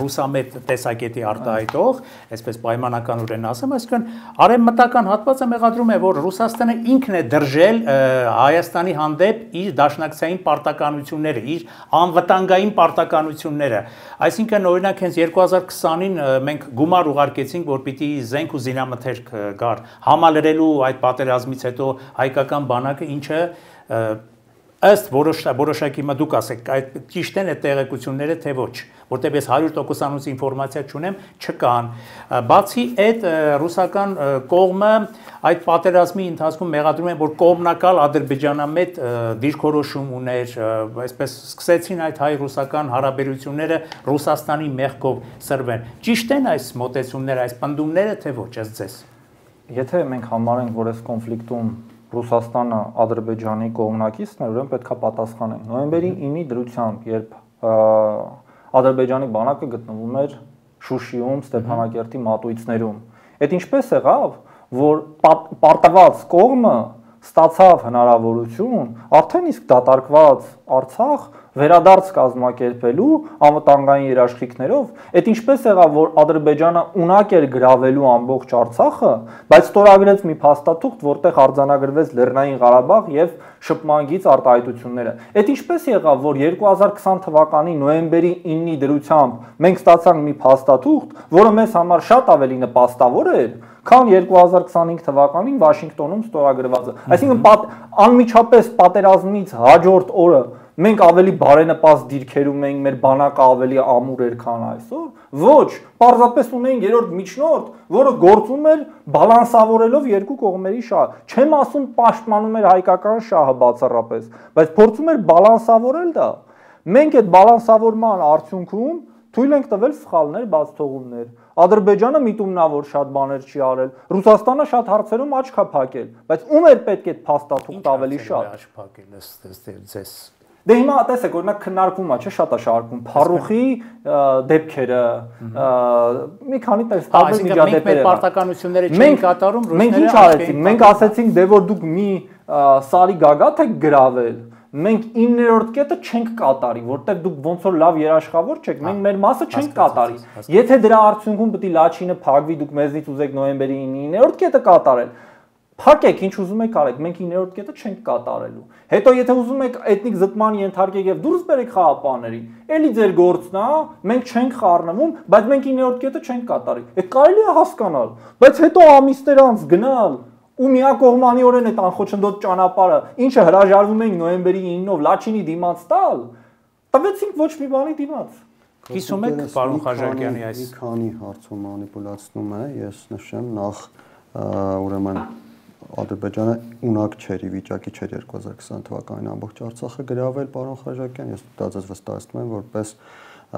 ռուսամետ տեսակետի արտահայտող, այսպես պայմանականորեն ասեմ, այսինքն արևմտական հատվածը մեղադրում է, որ Ռուսաստանը ինքն է դրժել Հայաստանի հանդեպ իր դաշնակցային պարտականությունները, իր անվտանգային պարտականությունները, այսինքն օրինակ հենց 2020-ին մենք գումար ուղարկեցինք, որ պիտի զենք ու զինամթերք գար, համալրելու այդ պատերազմից հետո հայկական բանակը, ինչը ըստ որոշակի մա դուք ասեք, այդ ճիշտ են այդ տեղեկությունները թե ոչ, որտեղ ես 100%-անոց ինֆորմացիա չունեմ, չկան։ Բացի այդ ռուսական կողմը այդ պատերազմի ընթացքում մեղադրում են, որ կողմնակալ ադրբեջանամետ դիրքորոշում ուներ, այսպես սկսեցին այդ հայ-ռուսական հարաբերությունները Ռուսաստանի մեղքով սրվեն։ Ճիշտ են այս մոտեցումները, այս պնդումները թե ոչ, ըստ ձեզ։ Եթե մենք համարենք, որ այս կոնֆլիկտում Ռուսաստանը Ադրբեջանի կողմնակիցն է, ուրեմն պետք է պատասխանենք։ Նոյեմբերի 9-ի դրությամբ, երբ Ադրբեջանի բանակը գտնվում էր Շուշիում, Ստեփանակերտի մատույցներում, այդ ինչպես եղավ, որ պարտված կողմը ստացավ հնարավորություն արդեն իսկ դատարկված Արցախ վերադարձ կազմակերպելու անվտանգային երաշխիքներով, այդ ինչպես եղավ, որ Ադրբեջանը ունակ էր գրավելու ամբողջ Արցախը, բայց ստորագրեց մի փաստաթուղթ, որտեղ արձանագրվեց Լեռնային Ղարաբաղ եւ շփման գիծ արտահայտությունները։ Այդ ինչպես եղավ, որ 2020 թվականի նոյեմբերի 9-ի դրությամբ մենք ստացանք մի փաստաթուղթ, որը մեզ համար շատ ավելի նպաստավոր էր, քան 2025 թվականին Վաշինգտոնում ստորագրվածը։ Այսինքն անմիջապես պատերազմից հաջորդ օրը մենք ավելի բարենպաստ դիրքերում էինք, մեր բանակը ավելի ամուր էր, քան այսօր։ Ոչ, պարզապես ունեին երրորդ միջնորդ, որը գործում էր բալանսավորելով երկու կողմերի շահը։ Չեմ ասում պաշտպանում էր հայկական շահը բացառապես, բայց փորձում էր բալանսավորել դա։ Մենք այդ բալանսավորման արդյունքում թույլ ենք տվել սխալներ, բացթողումներ։ Ադրբեջանը միտումնավոր շատ բաներ չի արել, Ռուսաստանը շատ հարցերում աչք է փակել, բայց ում էր պետք այդ փաստաթուղթ ավելի շատ։ Աչք փակել ձեզ։ Դե հիմա տեսեք, օրինակ քննարկվում է, չէ՞, շատ է շարքում Փարուխի դեպքերը, մի քանի տարբեր միջադեպեր։ Մենք պարտականությունները չենք կատարում, մենք ինչ արեցինք, մենք ասեցինք, դե որ դուք մի սարի գագաթ եք գրավել, մենք 9-րդ կետը չենք կատարի, որտեղ դուք ոնց որ լավ երաշխավոր չեք, մենք մեր մասը չենք կատարի։ Եթե դրա արդյունքում պետք է Լաչինը փակվի, դուք մեզնից ուզեք նոյեմբերի 9-րդ կետը կատարել, փակեք, ինչ ուզում եք արեք, մենք 9-րդ կետը չենք կատարելու։ Հետո եթե ուզում եք էթնիկ զտման ենթարկեք եւ դուրս բերեք խաղապաներին, էլի ձեր գործն է, մենք չենք խառնվում, բայց մենք 9-րդ կետը չենք կատարի։ Այդ կարելի է հասկանալ, բայց հետո ամիսներ անց գնալ ու միակողմանիորեն այդ անխոչնդոտ ճանապարհը, ինչը հրաժարվում ենք նոյեմբերի 9-ով Լաչինի դիմաց տալ, տվեցինք ոչ մի բանի դիմաց։ Կիսում եք պարոն Խաչատրյանի այս մի քանի հարցում մանիպուլացնում է, ես նշեմ նախ ուրեմն Ադրբեջանը ունակ չէր, վիճակի չէր 2020 թվականին ամբողջ Արցախը գրավել, պարոն Խաչատրյան, ես դա ձեզ վստահեցնում եմ, որպես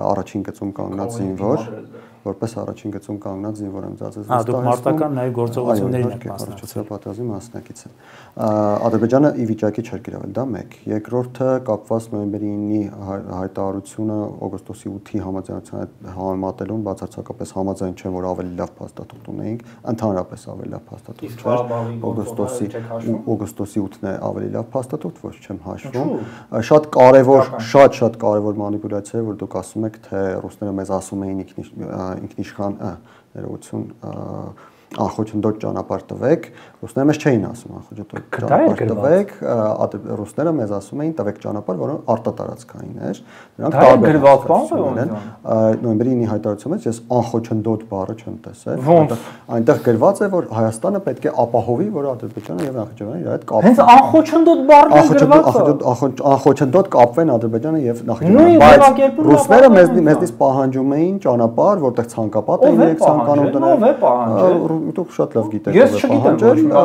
առաջին գծում կանգնած զինվոր, որպես առաջին գծում կանգնած զինվոր եմ ծածկել։ Դուք մարտական նաև գործողություններին եք մասնակցել։ Պատասխանի մասնակից եմ։ Ադրբեջանը ի վիճակի չէր գրավել, դա 1։ Երկրորդը կապված նոյեմբերի 9-ի հայտարարությունը օգոստոսի 8-ի համաձայնության հետ համեմատելուն բացարձակապես համաձայն չեմ, որ ավելի լավ փաստաթուղթ ունեինք, ընդհանրապես ավելի լավ փաստաթուղթ չէր։ Օգոստոսի 8-ն է ավելի լավ փաստաթուղթ, ոչ չեմ հաշվում։ Շատ կարևոր մանիպուլյացիա է, որ դուք ասում եք, թե ռուսները մեզ ասում էին ինքնիշխան ներողություն անխոչնդոտ ճանապարհ տվեք, ռուսները մեզ չէին ասում անխոչնդոտ ճանապարհ տվեք, ռուսները մեզ ասում էին տվեք ճանապարհ, որը արտատարածքային էր։ Նրանք տարբեր բան են։ Նոյեմբերի 9-ի հայտարարությունից ես անխոչնդոտ բառը չեմ տեսել։ Այնտեղ գրված է, որ Հայաստանը պետք է ապահովի, որ Ադրբեջանը եւ Նախիջևանը իր հետ կապվեն։ Հենց անխոչնդոտ բառն է գրված։ Անխոչնդոտ կապվեն Ադրբեջանը եւ Նախիջևանը, բայց ռուսները մեզնից պահանջում էին ճանապարհ, որտեղ ցանկապատ էին իրենք ցանկանում դնել։ Դուք շատ լավ գիտեք, ես չգիտեմ,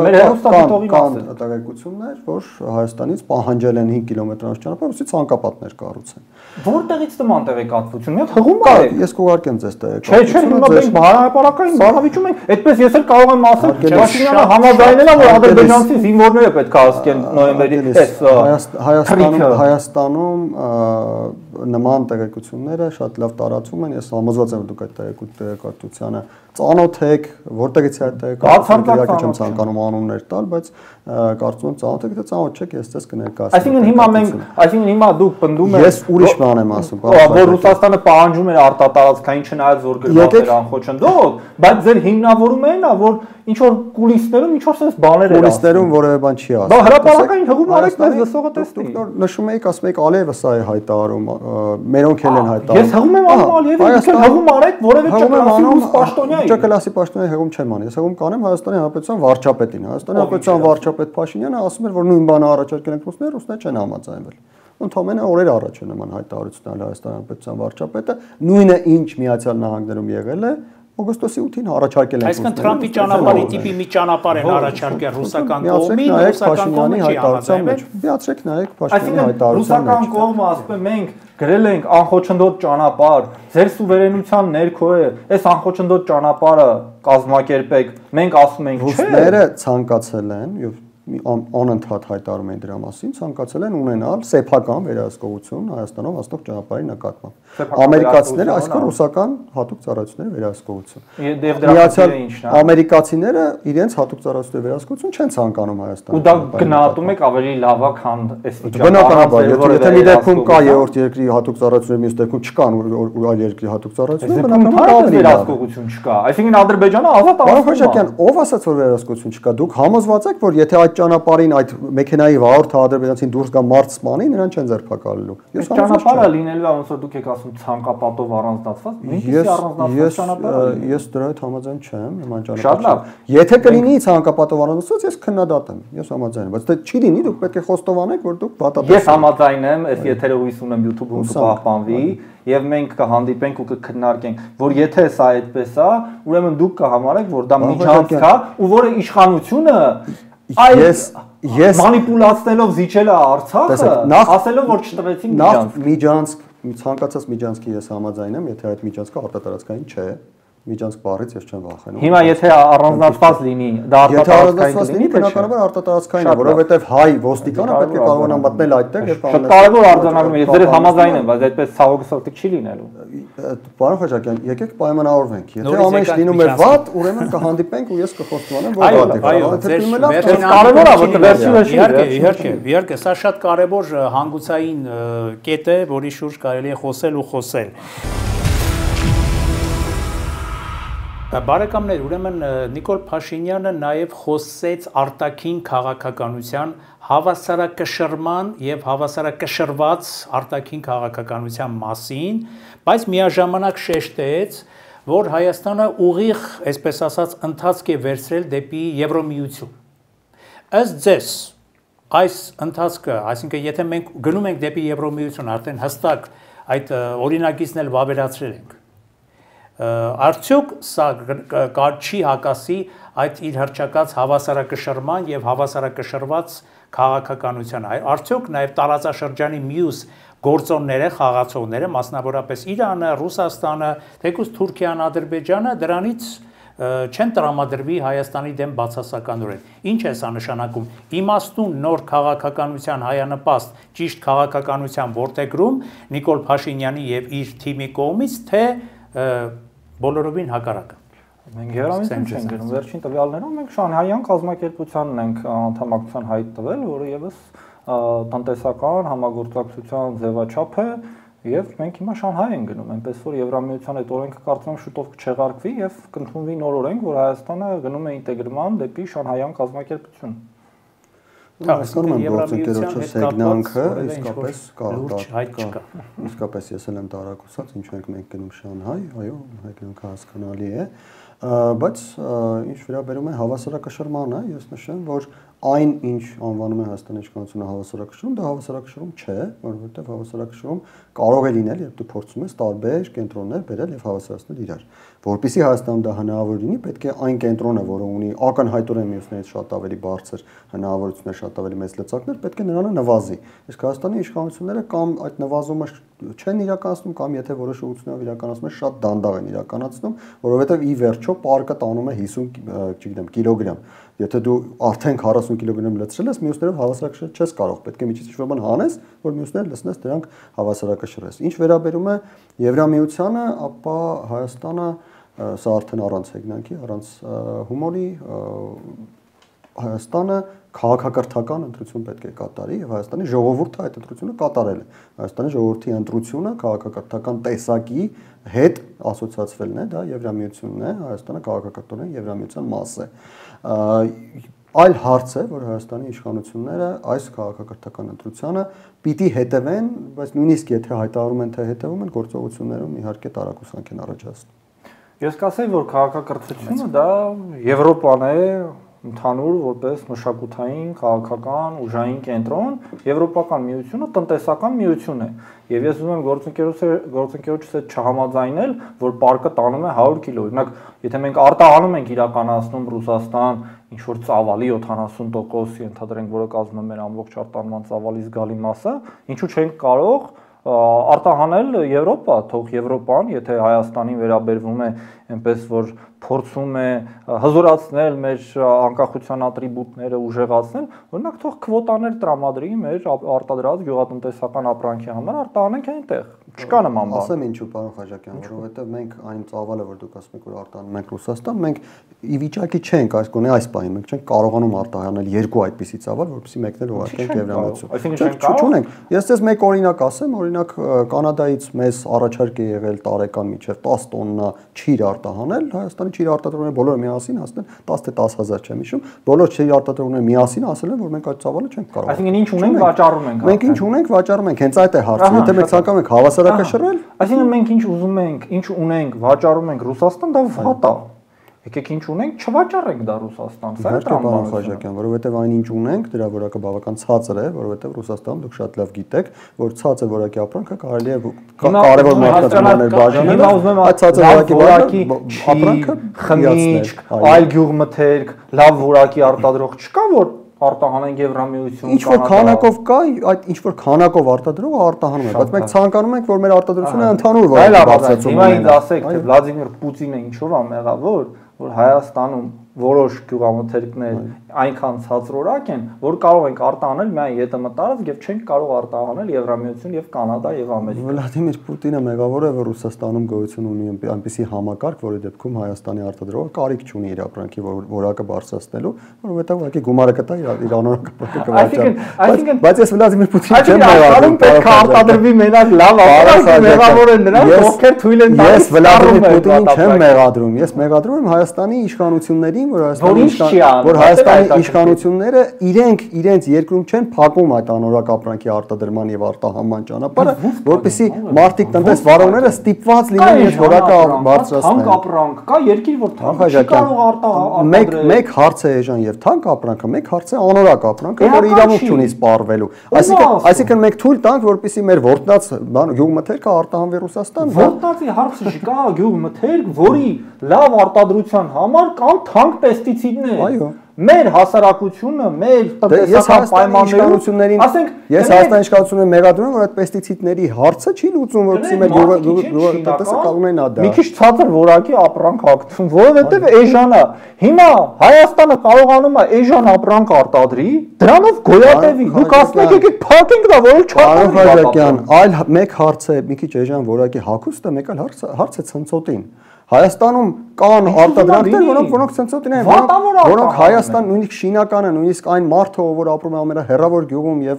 մեր հերոստատիտողի մասը տեղեկություններ, որ Հայաստանից պահանջել են 5 կիլոմետրանոց ճանապարհ, ուսի ցանկապատներ կառուցեն։ Որտեղից տման տեղեկատվություն, մի հատ հղում է։ Ես կուղարկեմ ձեզ տեղեկատվություն։ Չէ, հիմա մենք հարաբերական բանավիճում ենք, այդպես ես էլ կարող եմ ասել, Փաշինյանը համաձայնել է, որ ադրբեջանցի զինվորները պետք է հասկեն նոյեմբերի Հայաստանում նման տեղեկությունները շատ լավ տարածվում են, ես համոզված եմ, որ դուք այդ տեղեկատվությանը ծանոթ եք, որտեղից է այդ տեղեկատվությունը, իհարկե չեմ ցանկանում անուններ տալ, բայց կարծում եմ ծանոթ եք, թե ծանոթ չեք, ես ձեզ կներկայացնեմ։ Այսինքն հիմա դուք պնդում եք, ես ուրիշ բան եմ ասում, որ Ռուսաստանը պահանջում էր արտատարածքային չնայած որ գրված էր անխոչնդոտ, բայց ձեր հիմնավորումը այն է, որ ինչ որ կուլիսներում ինչ որ sense բաներ էր։ Կուլիսներում որևէ բան չի ասում։ Բա հրապարակային հղում արեք մեզ լսողը տեսնի։ Դուք նշում եք, ասում եք Ալիևը սա է հայտարարում, մերոնք էլ են հայտարարում։ Ես հղում եմ անում Ալիևին, դուք էլ հղում արեք որևէ ճկլասի ռուս պաշտոնյայի։ Ճկլասի պաշտոնյայի հղում չեմ անի, ես հղում կանեմ Հայաստանի Հանրապետության վարչապետին։ Հայաստանի Հանրապետության վարչապետ Փաշինյանը ասում էր, որ նույն բանը առաջարկել են ռուսները չեն համաձայնվել։ Ընդհանրապես օրեր առաջ է նման հայտարարություն տալ Հայաստանի Հանրապետության վարչապետը, նույնը ինչ Միացյալ Նահանգներում եղել է օգոստոսի 8-ին առաջարկել են։ Այսինքն Թրամփի ճանապարհի տիպի մի ճանապարհ են առաջարկել ռուսական կողմին, ռուսական կողմը չի համաձայնվել։ Միացրեք նայեք Փաշինյանի հայտարարության մեջ։ Ռուսական կողմը ասում է մենք գրել ենք անխոչնդոտ ճանապարհ, ձեր սուվերենության ներքո է, այս անխոչնդոտ ճանապարհը կազմակերպեք, մենք ասում ենք չէ։ Ռուսները ցանկացել են եւ անընդհատ հայտարարում են դրա մասին, ցանկացել են ունենալ սեփական վերահսկողություն Հայաստանով հաստող ճանապարհի նկատմամբ։ Ամերիկացիները, այսինքն ռուսական հատուկ ծառայությունների վերահսկողություն։ Ամերիկացիները իրենց հատուկ ծառայությունների վերահսկողություն չեն ցանկանում Հայաստանում։ Ու դա գնահատում եք ավելի լավ է, քան այս վիճակը։ Եթե մի դեպքում կա երրորդ երկրի հատուկ ծառայություններ, մյուս դեպքում չկան այլ երկրի հատուկ ծառայություններ, բնականաբար վերահսկողություն չկա։ Այսինքն Ադրբեջանը ազատ Պարոն Խաչատրյան, ով ասաց որ վերահսկողություն չկա։ Դուք համոզված եք, որ եթե այդ ճանապարհին այդ մեքենայի վարորդը ադրբեջանցին դուրս գա մարդ սպանի, նրան չեն ձերբակալելու։ Ես ճանապարհը լինելու է ոնց որ դուք եք ասում ցանկապատով առանձնացված, նույնիսկ առանձնացված ճանապարհը։ Ես դրա հետ համաձայն չեմ, նման ճանապարհ։ Եթե կլինի ցանկապատով առանձնացված, ես քննադատեմ, ես համաձայն եմ, բայց դա չի լինի, դուք պետք է խոստովանեք, որ դուք վատատես։ Ես համաձայն եմ, այս եթերը հույս ունեմ YouTube-ում կպահպանվի, եւ մենք կհանդիպենք ու կքննարկենք, որ եթե սա այդպես է, ուրեմն դուք կհամարեք, որ դա միջանցք է, ու որը իշխանությունը Այս մանիպուլացնելով զիջել է Արցախը, ասելով որ չտվեցին միջանցք, ցանկացած միջանցքի ես համաձայն եմ, եթե այդ միջանցքը արտատարածքային չէ, միջանցք բառից ես չեմ վախենում։ Հիմա եթե առանձնացված լինի, դա արտատարածքային լինի, բնականաբար արտատարածքային է, որովհետև հայ ոստիկանը պետք է կարողանա մտնել այդտեղ եւ շատ կարևոր արձանագրում է, ես դեռ համաձայն եմ, բայց այդպես ցավոքսալտիկ չի լինելու։ Պարոն Խաչատրյան, եկեք պայմանավորվենք, եթե ամեն ինչ լինում է վատ, ուրեմն կհանդիպենք ու ես կխոստովանեմ, որ վատ է։ Կարևոր է, որ վերջին իհարկե, սա շատ կարևոր հանգուցային կետ է, որի շուրջ կարելի է խոսել ու խոսել։ Բարեկամներ, ուրեմն Նիկոլ Փաշինյանը նաև խոսեց արտաքին քաղաքականության հավասարակշռման եւ հավասարակշռված արտաքին քաղաքականության մասին, բայց միաժամանակ շեշտեց, որ Հայաստանը ուղիղ, այսպես ասած, ընթացք է վերցրել դեպի Եվրոմիություն։ Ըստ ձեզ, այս ընթացքը, այսինքն եթե մենք գնում ենք դեպի Եվրոմիություն, արդեն հստակ այդ օրինագիծն էլ վավերացրել ենք։ Արդյոք սա չի հակասի այդ իր հռչակած հավասարակշռման եւ հավասարակշռված քաղաքականության, արդյոք նաև տարածաշրջանի մյուս գործոնները, խաղացողները, մասնավորապես Իրանը, Ռուսաստանը, թեկուզ Թուրքիան, Ադրբեջանը դրանից չեն տրամադրվի Հայաստանի դեմ բացասականորեն։ Ինչ է սա նշանակում։ Իմաստուն նոր քաղաքականության հայանպաստ ճիշտ քաղաքականության ворտեգրում Նիկոլ Փաշինյանի եւ իր թիմի կողմից, թե բոլորովին հակառակը։ Մենք Երևանում չենք գնում վերջին տվյալներով, մենք Շանհայյան կազմակերպությանն ենք անդամակցության հայտ տվել, որը եւս տնտեսական համագործակցության ձևաչափ է եւ մենք հիմա Շանհայ ենք գնում, այնպես որ Եվրամիության այդ օրենքը կարծում եմ շուտով կչեղարկվի եւ կընդունվի նոր օրենք, որ Հայաստանը գնում է ինտեգրման դեպի Շանհայյան կազմակերպություն։ Հասկանում եմ գործընկերոջը սեգնանքը, իսկապես ես էլ եմ տարակուսած, ինչու ենք մենք գնում Շանհայ, այո, հայկյանքը հասկանալի է, բայց ինչ վերաբերում է հավասարակշռմանը, ես նշեմ, որ այն ինչ անվանում է Հայաստանի իշխանությունը հավասարակշռում, դա հավասարակշռում չէ, որովհետև հավասարակշռում կարող է լինել, երբ դու փորձում ես տարբեր կենտրոններ բերել եւ հավասարացնել իրար։ Որպեսզի Հայաստանում դա հնարավոր լինի, պետք է այն կենտրոնը, որը ունի ակնհայտորեն մյուսներից շատ ավելի բարձր հնարավորություններ, շատ ավելի մեծ լծակներ, պետք է նրանը նվազի։ Իսկ Հայաստանի իշխանությունները կամ այդ նվազումը չեն իրականացնում, կամ եթե որոշ ուղղություններով իրականացնում են, շատ դանդաղ են իրականացնում, որովհետև ի վերջո պարկը տանում է 50 կիլոգրամ։ Եթե դու արդեն 40 կիլոգրամ լցրել ես, մյուսներով հավասարակշռել չես կարող, պետք է միջից ինչ-որ բան հանես, որ մյուսները լցնես, դրանք հավասարակշռես։ Ինչ վերաբերում է Եվրամիությանը, ապա Հայաստանը, սա արդեն առանց հեգնանքի, առանց հումորի, Հայաստանը քաղաքակրթական ընտրություն պետք է կատարի եւ Հայաստանի ժողովուրդը այդ ընտրությունը կատարել է։ Հայաստանի ժողովրդի ընտրությունը քաղաքակրթական տեսակի հետ ասոցիացվելն է, դա Եվրամիությունն է, Հայաստանը քաղաքակրթորեն Եվրամիության մաս է։ Այլ հարց է, որ Հայաստանի իշխանությունները այս քաղաքակրթական ընտրությանը պիտի հետևեն, բայց նույնիսկ եթե հայտարարում են, թե հետևում են, գործողություններում իհարկե տարակուսանք են առաջացնում։ Ես կասեի, որ քաղաքակրթությունը դա Եվրոպան է, ընդհանուր որպես մշակութային, քաղաքական, ուժային կենտրոն, Եվրոպական միությունը տնտեսական միություն է։ Եվ ես ուզում եմ գործընկերոջս հետ չհամաձայնել, որ պարկը տանում է 100 կիլո։ Օրինակ, եթե մենք արտահանում ենք իրականացնում Ռուսաստան ինչ որ ծավալի 70%, ենթադրենք, որը կազմում է մեր ամբողջ արտահանման ծավալի զգալի մասը, ինչու չենք կարող արտահանել Եվրոպա, թող Եվրոպան, եթե Հայաստանին վերաբերվում է այնպես որ փորձում է հզորացնել մեր անկախության ատրիբուտները, ուժեղացնել, օրինակ թող քվոտաներ տրամադրի մեր արտադրած գյուղատնտեսական ապրանքի համար, արտահանենք այնտեղ։ Չկա նման բան։ Ասեմ ինչու, պարոն Խաչակյան, որովհետև մենք այն ծավալը, որ դուք ասում եք, որ արտահանում ենք Ռուսաստան, մենք ի վիճակի չենք, այսքան այս պահին մենք չենք կարողանում արտահանել երկու այդպիսի ծավալ, որպեսզի մեկն էլ ուղարկենք Եվրամիություն։ Այսինքն չունենք։ Ես ձեզ մեկ օրինակ ասեմ, օրինակ Կանադայից մեզ առաջարկ է եղել տարեկան միջև 10 տոննա ճիր արտահանել, Հայաստանի ճիր արտադրողները բոլորը միասին ասել 10 թե 10000 չեմ հիշում, բոլոր ճիր արտադրողները միասին ասել են, որ մենք այդ ծավալը չենք կարող։ Այսինքն ինչ ունենք, վաճառում ենք։ Մենք ինչ ունենք, վաճառում ենք, հենց այդ է հարցը։ Եթե մենք ցանկանում ենք հավասարակշռել, այսինքն մենք ինչ ուզում ենք, ինչ ունենք, վաճառում ենք Ռուսաստան, դա վատ է։ Եկեք ինչ ունենք, չվաճառենք դա Ռուսաստան, սա է տրամադրությունը, որովհետև այն ինչ ունենք, դրա որակը բավական ցածր է, որովհետև Ռուսաստանում դուք շատ լավ գիտեք, որ ցածր որակի ապրանքը կարելի է կարևոր մարդկանցներ բաժանել, այդ ցածր որակի ապրանքը խմիչք, այլ գյուղմթերք, լավ որակի արտադրող չկա, որ արտահանենք Եվրամիություն, ինչ որ քանակով կա, այդ ինչ որ քանակով արտադրողը արտահանում է, բայց մենք ցանկանում ենք, որ մեր արտադրությունը ընդհանուր որակի բարձրացում ունենա։ Հիմա ինձ ասեք, թե Վլադիմիր Պուտինը ինչով է մեղավոր, որ Հայաստանում որոշ գյուղամթերքներ այնքան ցածրորակ են, որ կարող ենք արտահանել միայն ԵՏՄ տարածք եւ չենք կարող արտահանել Եվրամիություն եւ Կանադա եւ Ամերիկա։ Վլադիմիր Պուտինը մեղավոր է, որ Ռուսաստանում գոյություն ունի այնպիսի համակարգ, որի դեպքում Հայաստանի արտադրողը կարիք չունի իր ապրանքի որակը բարձրացնելու, որովհետեւ ուղղակի գումարը կտա իր անորակ ապրանքը կվաճառի։ Բայց ես Վլադիմիր Պուտինին չեմ մեղադրում, պետք է արտադրվի մենակ լավ ապրանք, մեղավոր են նրանք, ովքեր թույլ են տալիս։ Ես Վլադիմիր Պուտինին չեմ մեղադրում, ես մեղադրում եմ Հայաստանի իշխանություններին, որ Հայաստանի իշխանությունները իրենց երկրում չեն փակում այդ անորակ ապրանքի արտադրման եւ արտահանման ճանապարհը, որպեսզի մարդիկ տնտես վարողները ստիպված լինեն իրենց որակը բարձրացնել։ Թանկ ապրանք կա, երկիր որ թանկ չի կարող արտադրել։ Մեկ հարց է էժան եւ թանկ ապրանքը, մեկ հարց է անորակ ապրանքը, որը իրավունք չունի սպառվելու։ Այսինքն մենք թույլ տանք, որպեսզի մեր ворտնած գյուղմթերքը արտահանվի Ռուսաստան։ Ворտնածի հարցը չկա, գյուղմթերք, որի լավ արտադրության համար կան թանկ պեստիցիդներ։ Այո։ մեր հասարակությունը, մեր տնտեսական պայմաններում, ասենք, ես Հայաստանի իշխանությունները մեղադրում եմ, որ այդ պեստիցիդների հարցը չի լուծում, որպեսզի մեր տնտեսը կանգնեն ադա։ Մի քիչ ցածր որակի ապրանք հագցում, որովհետև էժան է։ Հիմա Հայաստանը կարողանում է էժան ապրանք արտադրի, դրանով գոյատևի։ Դուք ասում եք եկեք փակենք դա, որ չափ։ Այլ մեկ հարց է, մի քիչ էժան որակի հագուստը, մեկ այլ հարց է ցնցոտին։ Հայաստանում կան արտադրանքներ, որոնք ցնցոտին են, որոնք Հայաստան նույնիսկ շինականը, նույնիսկ այն մարդը, որ ապրում է ամենահեռավոր գյուղում եւ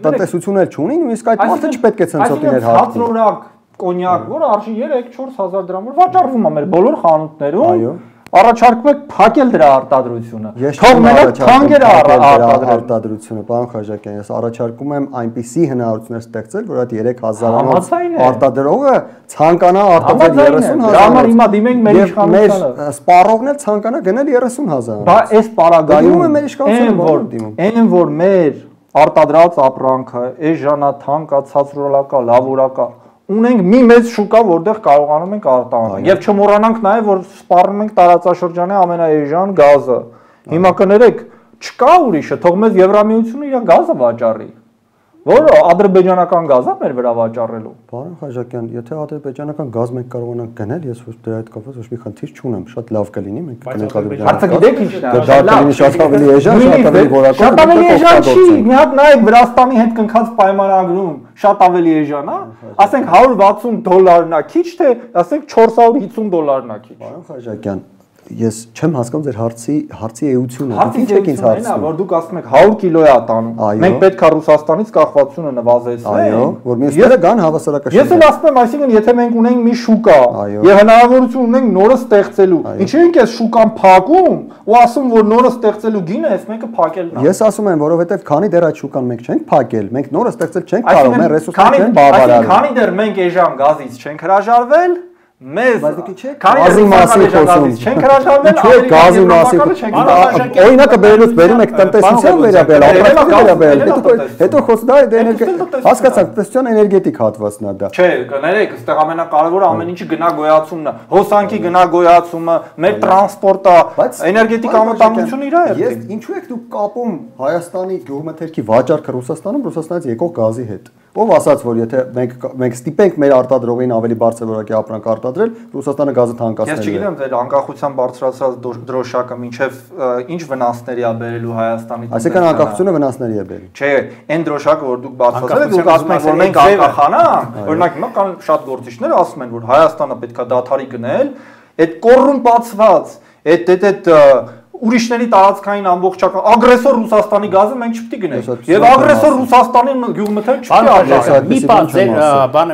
տնտեսություն էլ չունի, նույնիսկ այդ մարդը չպետք է ցնցոտիներ հագնի։ Հացրորակ կոնյակ, որը արժի 3-4 հազար դրամ, որ վաճառվում է մեր բոլոր խանութներում, առաջարկում եք փակել դրա արտադրությունը։ Թող մենակ թանկերը արտադրությունը, պարոն Խաչատյան, ես առաջարկում եմ այնպիսի հնարավորություններ ստեղծել, որ այդ 3000-անոց արտադրողը ցանկանա արտադրել 30000։ Դա համար հիմա դիմենք մեր իշխանությանը։ Մեր սպառողն էլ ցանկանա գնել 30000։ Բա այս պարագայում մեր իշխանությունը դիմում։ Այն որ մեր արտադրած ապրանքը էժանա, թանկա, ցածրորակա, լավորակա ունենք մի մեծ շուկա, որտեղ կարողանում ենք արտահանել։ Եվ չմոռանանք նաև, որ սպառնում ենք տարածաշրջանի ամենաէժան գազը։ Հիմա կներեք, չկա ուրիշը, թող մեզ Եվրամիությունը իր գազը վաճառի։ Որը ադրբեջանական գազը մեր վրա վաճառելու։ Պարոն Խաչատյան, եթե ադրբեջանական գազ մենք կարողանանք գնել, ես դրա հետ կապված ոչ մի խնդիր չունեմ, շատ լավ կլինի, մենք գնենք ադրբեջան։ Հարցը գիտեք ինչն է։ Դա կլինի շատ ավելի էժան, շատ ավելի որակով։ Շատ ավելի էժան չի։ Մի հատ նայեք Վրաստանի հետ կնքած պայմանագրում շատ ավելի էժան է։ Ասենք $160 է քիչ, թե ասենք $450 է քիչ։ Պարոն Խաչատյան, ես չեմ հասկանում ձեր հարցի էությունը։ Ինչ եք ինձ հարցնում, որ դուք ասում եք 100 կիլո է տանում։ Մենք պետք է Ռուսաստանից կախվածությունը նվազեցնենք։ Այո, որ մյուսները գան հավասարակշռ։ Ես էլ ասում եմ, այսինքն եթե մենք ունենք մի շուկա եւ հնարավորություն ունենք նորը ստեղծելու, ինչու ենք այս շուկան փակում ու ասում, որ նորը ստեղծելու գինը էս մեկը փակելն է։ Ես ասում եմ, որովհետեւ քանի դեռ այդ շուկան մենք չենք փակել, մենք նորը ստեղծել չենք կարող, մեր ռեսուրսները չեն բավարարել։ Քանի դեռ մենք էժան գազից չենք հրաժարվել, մեզ գազի մասին խոսում չենք հրաժարվել, գազի մասին օրինակը բերելուց բերում եք տնտեսության վերաբերյալ, հետո խոսում հասկացաք, տնտեսության էներգետիկ հատվածն է դա։ Չէ, կներեք, այստեղ ամենակարևորը ամեն ինչի գնագոյացումն է, հոսանքի գնագոյացումը, մեր տրանսպորտը, էներգետիկ անվտանգությունը իր է։ Ես ինչու եք դուք կապում Հայաստանի գյուղմթերքի վաճառքը Ռուսաստանում, Ռուսաստանից եկող գազի հետ։ Ով ասաց, որ եթե մենք ստիպենք մեր արտադրողին ավելի բարձր որակի ապրանք արտադրել, Ռուսաստանը գազը թանկացնելու է։ Ես չգիտեմ, ձեր անկախության բարձրացած դրոշակը մինչև ինչ վնասների է բերելու Հայաստանի տնտեսությանը։ Այսինքն անկախությունը վնասների է բերելու։ Չէ, այն դրոշակը, որ դուք բարձրացրել եք, դուք ասում եք, որ մենք անկախանանք, օրինակ հիմա կան շատ գործիչներ ասում են, որ Հայաստանը պետքա դադարի գնել, այդ կոռումպացված, այդ ուրիշների տարածքային ամբողջական ագրեսոր Ռուսաստանի գազը մենք չպետք է գնենք։ Եւ ագրեսոր Ռուսաստանի գյուղմթերք չպետք է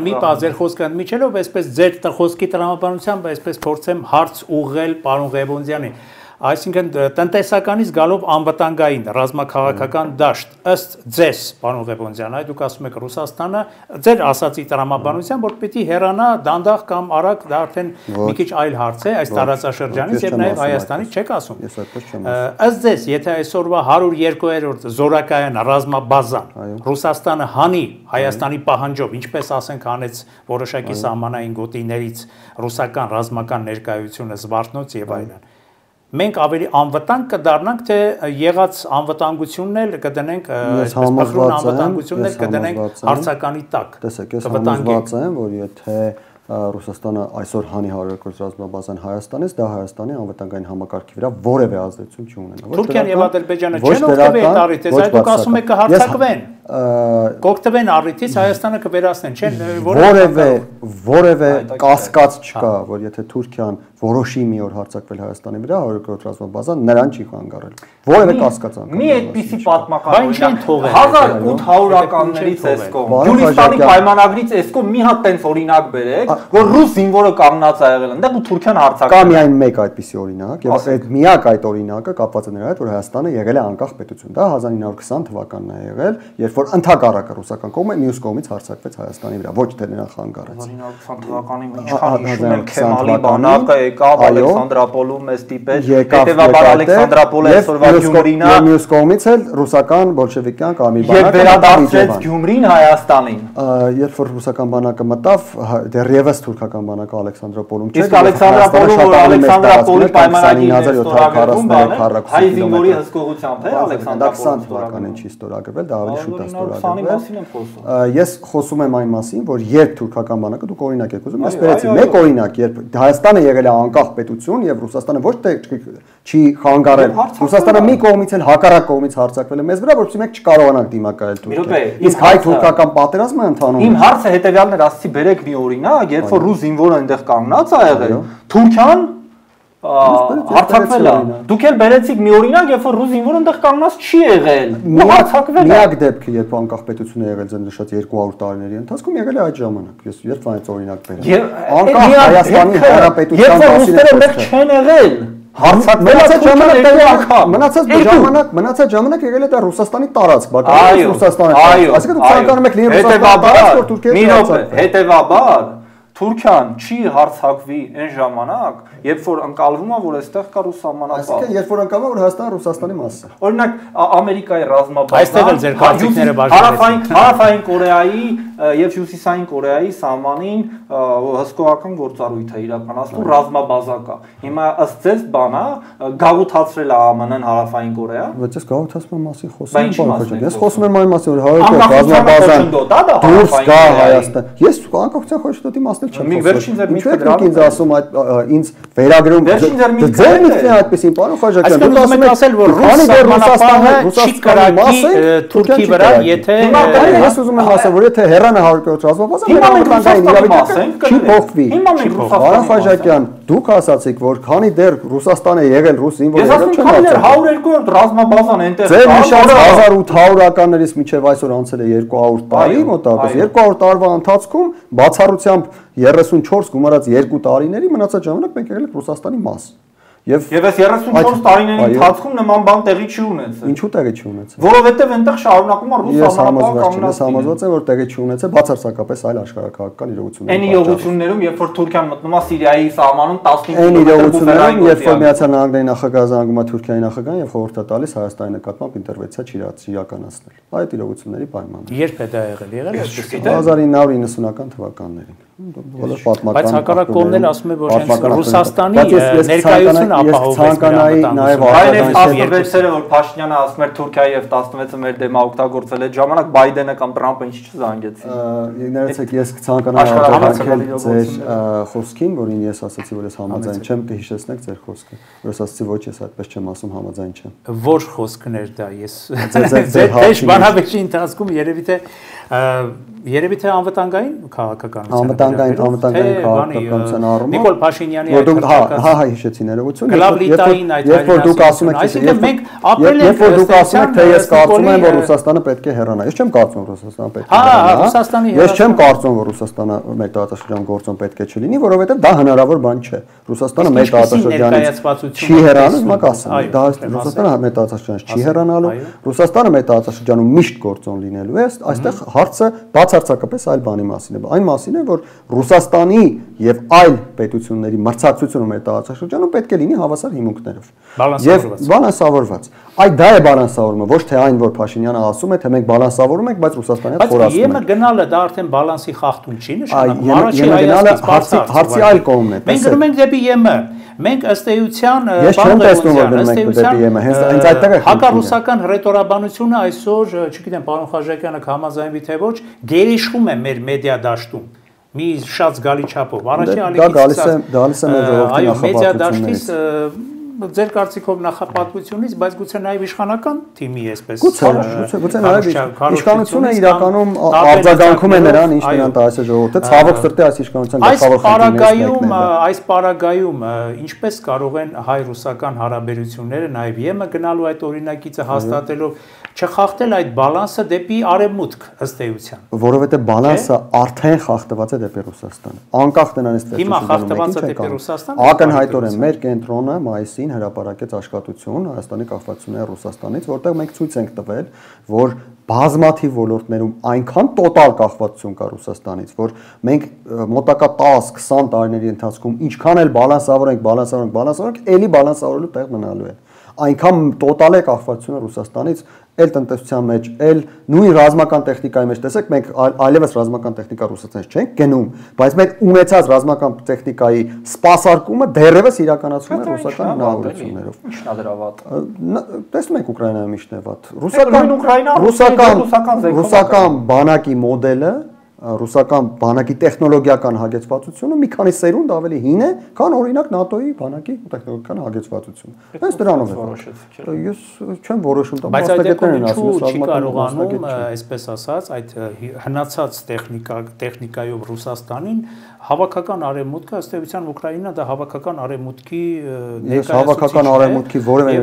մի պահ ձեր խոսքը ընդմիջելով, այսպես ձեր խոսքի տրամաբանությամբ այսպես փորձեմ հարց ուղղել պարոն Ղևոնդյանի։ Այսինքն տնտեսականից գալով անվտանգային ռազմաքաղաքական դաշտ ըստ ձեզ, պարոն Ղևոնդյան, այ դուք ասում եք Ռուսաստանը ձեր ասացի տրամաբանությամբ, որ պիտի հեռանա դանդաղ կամ արագ, դա արդեն մի քիչ այլ հարց է այս տարածաշրջանից եւ նաեւ Հայաստանից չեք ասում։ Ըստ ձեզ, եթե այսօրվա 102-րդ զորակայան ռազմաբազան Ռուսաստանը հանի Հայաստանի պահանջով, ինչպես ասենք հանեց որոշակի սահմանային գոտիներից ռուսական ռազմական ներկայությունը Զվարթնոց եւ այլն։ Մենք ավելի անվտանգ կդառնանք, թե եղած անվտանգությունն էլ կդնենք, այսպես փխրուն անվտանգությունն էլ կդնենք հարցականի տակ։ Տեսեք, ես համոզված եմ, որ եթե Ռուսաստանը այսօր հանի 102-րդ ռազմաբազան Հայաստանից, դա Հայաստանի անվտանգային համակարգի վրա որևէ ազդեցություն չունենա։ Թուրքիան եւ Ադրբեջանը չեն օգտվել այդ առիթից, այլ դուք ասում եք կհարցակվեն։ Կօգտվեն առիթից Հայաստանը կվերացնեն, չեն որևէ կասկած չկա, որ եթե Թուրքիան որոշի մի օր հարձակվել Հայաստանի վրա 102-րդ ռազմաբազան նրան չի խանգարել։ Որևէ կասկած անգամ։ Մի այդպիսի պատմական 1800-ականներից այս կողմ Գյուլիստանի պայմանագրից այս կողմ մի հատ տենց օրինակ բերեք, որ ռուս զինվորը կանգնած է եղել այնտեղ ու Թուրքիան հարձակվել։ Կա միայն մեկ այդպիսի օրինակ, եւ այդ միակ այդ օրինակը կապված է նրա հետ, որ Հայաստանը եղել է անկախ պետություն։ Դա 1920 թվականն է եղել, երբ որ ընդհակառակը ռուսական կողմը մյուս կողմից հարձակվեց Հայաստանի վրա, ոչ թե նրան խանգարեց։ 1920 թվականին ինչքան հիշում եմ Քեմալի բանակը եկավ Ալեքսանդրապոլում մեզ տիպեց, հետևաբար Ալեքսանդրապոլը այսօրվա Գյումրին է։ Մյուս կողմից էլ ռուսական բոլշևիկյան կամ եւ վերադարձեց Գյումրին Հայաստանին։ Երբ որ ռուսական բանակը մտավ, դեռևս Եվս թուրքական բանակը Ալեքսանդրոպոլում չէ։ Իսկ Ալեքսանդրոպոլում, որ Ալեքսանդրոպոլի պայմանագիրն ստորագրվում բանը, հայ զինվորի հսկողությամբ է Ալեքսանդրոպոլում ստորագրվում։ Չի ստորագրվել, դա ավելի շուտ է ստորագրվել։ Ես խոսում եմ այն մասին, որ երբ թուրքական բանակը դուք օրինակ եք ուզում, ես բերեցի մեկ օրինակ, երբ Հայաստանը եղել է անկախ պետություն եւ Ռուսաստանը ոչ թե չի խանգարել, Ռուսաստանը մի կողմից էլ հակառակ կողմից հարձակվել է մեզ վրա, որովհետեւ մենք չկարողանանք դիմակայել Թուրքիային։ Իսկ հայ-թուրքական պատերազմը ընթանում է։ Իմ հարցը հետեւյալն էր, ասացի բերեք մի օրինակ, երբ որ ռուս զինվորը այնտեղ կանգնած ա եղել, Թուրքիան հարձակվել է։ Դուք էլ բերեցիք մի օրինակ, երբ որ ռուս զինվորը այնտեղ կանգնած չի եղել։ Հարձակվել է։ Միակ դեպքը, երբ անկախ պետություն է եղել զնշած 200 տարիների ընթացքում եղել է այդ ժամանակ։ Ես երբ այնց օրինակ բերեմ։ Անկախ Հայաստանի Հանրապետության մասին մեկ չեն եղել։ Մնացած ժամանակ եղել է դա Ռուսաստանի տարածք, բակալից Ռուսաստանի տարածք։ Այսինքն դուք ցանկանում եք լինել Ռուսաստանի տարածք, որ Թուրքիան հետևաբար Թուրքիան չի հարձակվի այն ժամանակ, երբ որ ընկալվում է, որ այստեղ կա ռուս սահմանապահ։ Այսինքն երբ որ ընկալվում է, որ Հայաստանը Ռուսաստանի մաս է։ Օրինակ Ամերիկայի ռազմաբազան, այստեղ էլ ձեր կարծիքները բաժանեցին։ Հարավային Կորեայի եւ Հյուսիսային Կորեայի սահմանին հսկողական գործառույթ է իրականացնում ռազմաբազա կա։ Հիմա ըստ ձեզ բանա գաղութացրել է ԱՄՆ-ն Հարավային Կորեա։ Բայց ես գաղութացման մասին խոսում եմ, ես խոսում եմ այն մասին, որ ռազմաբազան դուրս գա Հայաստան։ Ես անկախության խորհրդի մասն Վերջին ձեր միտքը դրանում ինձ ասում այդ ինձ վերագրում ձեր միտքն է այդպեսին պարոն Խաչատյան դուք ասում եք ասել որ Ռուսաստանը մաս է Թուրքի վրա եթե ես ուզում եմ ասել որ եթե հեռանա 100 ռազմաբազան հիմա մենք Ռուսաստանի մաս ենք չի փոխվի հիմա մենք պարոն Խաչատյան դուք ասացիք որ քանի դեռ Ռուսաստանը եղել ռուս զինվորները չեն ասել 100-200 ռազմաբազան այնտեղ ձեր նշած 1800-ականներից մինչև այսօր անցել է 200 տարի մոտավորապես 200 տարվա ընթացքում բացառությամբ 34 գումարած 2 տարիների մնացած ժամանակ մենք եղել ենք Ռուսաստանի մաս։ Եվ այս 34 տարիների ընթացքում նման բան տեղի չի ունեցել։ Ինչու տեղի չի ունեցել։ Որովհետև այնտեղ շարունակում է ռուս համապատասխան կանգնած։ Ես համոզված եմ, որ տեղի չի ունեցել բացարձակապես այլ աշխարհակաղակական իրողություններ։ Այն իրողություններում, երբ որ Թուրքիան մտնում է Սիրիայի սահմանում 15 այն իրողություններում, երբ որ Միացյալ Նահանգների նախագահը զանգում է Թուրքիայի նախագահին եւ խորհուրդ է տալիս Հայաստանի նկատմամբ ինտերվենցիա իրականացնել։ Այդ իրողությունների պայմաններ։ Երբ է դա եղել։ Եղել է 1990-ական թվականներին։ Բոլոր պատմական բայց հակառակ կողմն էլ ասում է որ հենց Ռուսաստանի ներկայությունը ցանկանայի նաև այս վերջերը որ Փաշինյանը ասում էր Թուրքիայի եւ 16-ը մեր դեմ օգտագործել այդ ժամանակ Բայդենը կամ Տրամպը ինչ չզանգեցին։ Ներեցեք ես ցանկանայի արտահայտել ձեր խոսքին, որին ես ասացի որ ես համաձայն չեմ, կհիշեցնեք ձեր խոսքը։ Որ ես ասացի ոչ ես այդպես չեմ ասում, համաձայն չեմ։ Որ խոսքն էր դա ես ձեր բանավեճի ընթացքում երևի թե անվտանգային քաղաքականության անվտանգային քաղաքականության առումով Նիկոլ Փաշինյանի հա հիշեցի ներողություն գլավլիտային այդ երբ որ դուք ասում եք այսինքն մենք ապրել ենք երբ որ դուք ասում եք թե ես կարծում եմ որ Ռուսաստանը պետք է հեռանա ես չեմ կարծում որ Ռուսաստանը պետք է հեռանա Ռուսաստանի ես չեմ կարծում որ Ռուսաստանը մեր տարածաշրջան գործում պետք է չլինի որովհետև դա հնարավոր բան չէ Ռուսաստանը մեր տարածաշրջանից չի հեռանում հիմա կասեմ դա Ռուսաստանը մեր տարածաշրջանից չի հեռանալու Ռուսաստանը մեր տարածաշրջանում միշտ գործոն լինելու է այստեղ հարցը բացարձակապես այլ բանի մասին է այն մասին է որ Ռուսաստանի եւ այլ պետությունների մրցակցությունը մեր տարածաշրջանում պետք է լինի հավասար հիմունքներով եւ բալանսավորված այդ դա է բալանսավորումը ոչ թե այն որ Փաշինյանը ասում է թե մենք բալանսավորում ենք բայց Ռուսաստանի հետ խորացնում ենք բայց ԵՄ գնալը դա արդեն բալանսի խախտում չի նշանակում առաջի գնալը հարցի այլ կողմն է մենք գնում ենք դեպի ԵՄ մենք ըստ էության ես չեմ տեսնում որ գնում ենք դեպի ԵՄ հենց այդտեղ է հակառուսական ռետորաբանությունը այսօր չգիտեմ պարոն Խաչատյանը կհամաձայնվի թե ոչ գերիշխում է մեր մեդիա դաշտում մի շատ զգալի չափով առաջի ալիքից գալիս է մեր ժողովրդի մեդիա դաշտից ձեր կարծիքով նախապատվությունից, բայց գուցե նաև իշխանական թիմի էսպես։ Գուցե նաև իշխանությունը իրականում արձագանքում է նրան, ինչ նրան տալիս է ժողովուրդը, ցավոք սրտի այս իշխանության գլխավոր խնդիրներից այս պարագայում ինչպես կարող են հայ-ռուսական հարաբերությունները նաև ԵՄ գնալու այդ օրինակիցը հաստատելով չխախտել այդ բալանսը դեպի արևմուտք ըստ էության։ Որովհետև բալանսը արդեն խախտված է դեպի Ռուսաստան։ Անկախ նրանից թե հիմա խախտված է դեպի Ռուսաստան։ Ակնհայտորեն մեր կենտրոնը մայիսին հրապարակեց աշխատություն Հայաստանի կախվածությունների Ռուսաստանից, որտեղ մենք ցույց ենք տվել, որ բազմաթիվ ոլորտներում այնքան տոտալ կախվածություն կա Ռուսաստանից, որ մենք մոտակա 10-20 տարիների ընթացքում ինչքան էլ բալանսավորենք, էլի բալանսավորելու տեղ մնալու է։ այնքան տոտալ է կախվածությունը Ռուսաստանից, էլ տնտեսության մեջ, էլ նույն ռազմական տեխնիկայի մեջ, տեսեք, մենք այլևս ռազմական տեխնիկա Ռուսաստանից չենք գնում, բայց մեր ունեցած ռազմական տեխնիկայի սպասարկումը դեռևս իրականացվում է ռուսական հնարավորություններով։ Ի՞նչն է դրա վատը։ Տեսնում եք Ուկրաինայում ի՞նչն է վատ։ Ռուսական բանակի մոդելը, ռուսական բանակի տեխնոլոգիական հագեցվածությունը մի քանի սերունդ ավելի հին է, քան օրինակ ՆԱՏՕ-ի բանակի տեխնոլոգիական հագեցվածությունը։ Հենց դրանով է։ Ես չեմ որոշում, դա մասնագետներն են ասում, չի կարողանում, այսպես ասած, այդ հնացած տեխնիկայով Ռուսաստանին հավաքական արևմուտքը, ըստ էության Ուկրաինան դա հավաքական արևմուտքի ներկայացուցիչ է։ Հավաքական արևմուտքի որևէ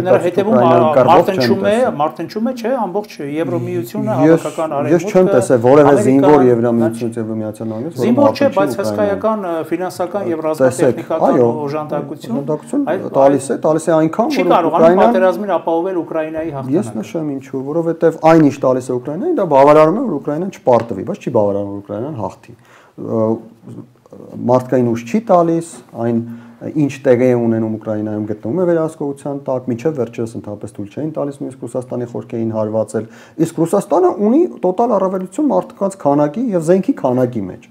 մարտնչում է, չէ, ամբողջ Եվրոմիությունը հավաքական արևմուտքը։ Ես չեմ տեսել որևէ զինվոր Եվրամիությունից եւ Միացյալ Նահանգներից, զինվոր չէ, բայց հսկայական ֆինանսական եւ ռազմատեխնիկական օժանդակություն տալիս է այնքան, որ Ուկրաինան պատերազմին ապահովել Ուկրաինայի հաղթանակը։ Ես նշեմ ինչու, որովհետեւ այն ինչ տալիս է Ուկրաինային, դա բավարարում է, որ Ուկրաինան չպարտվի, բայց չի բավարարում, որ Ուկրաինան հաղթի։ Մարդկային ուժ չի տալիս, այն ինչ տեղի է ունենում Ուկրաինայում գտնվում է վերահսկողության տակ, մինչև վերջերս ընդհանրապես թույլ չէին տալիս նույնիսկ Ռուսաստանի խորքերին հարվածել, իսկ Ռուսաստանը ունի տոտալ առավելություն մարդկանց քանակի եւ զենքի քանակի մեջ։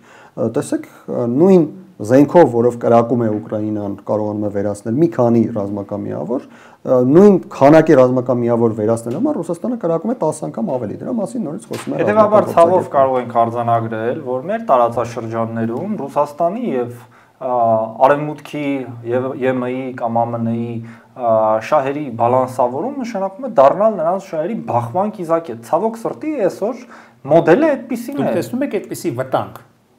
Տեսեք, նույն զենքով, որով կրակում է Ուկրաինան, կարողանում է վերացնել մի քանի ռազմական միավոր, նույն քանակի ռազմական միավոր վերացնելու համար Ռուսաստանը կրակում է 10 անգամ ավելի։ Դրա մասին նորից խոսում ենք։ Հետևաբար ցավով կարող ենք արձանագրել, որ մեր տարածաշրջաններում Ռուսաստանի եւ Արևմուտքի եւ ԵՄ-ի կամ ԱՄՆ-ի շահերի բալանսավորում նշանակում է դառնալ նրանց շահերի բախման կիզակետ։ Ցավոք սրտի այսօր մոդելը այդպեսին է։ Դուք տեսնում եք այդպիսի վտանգ։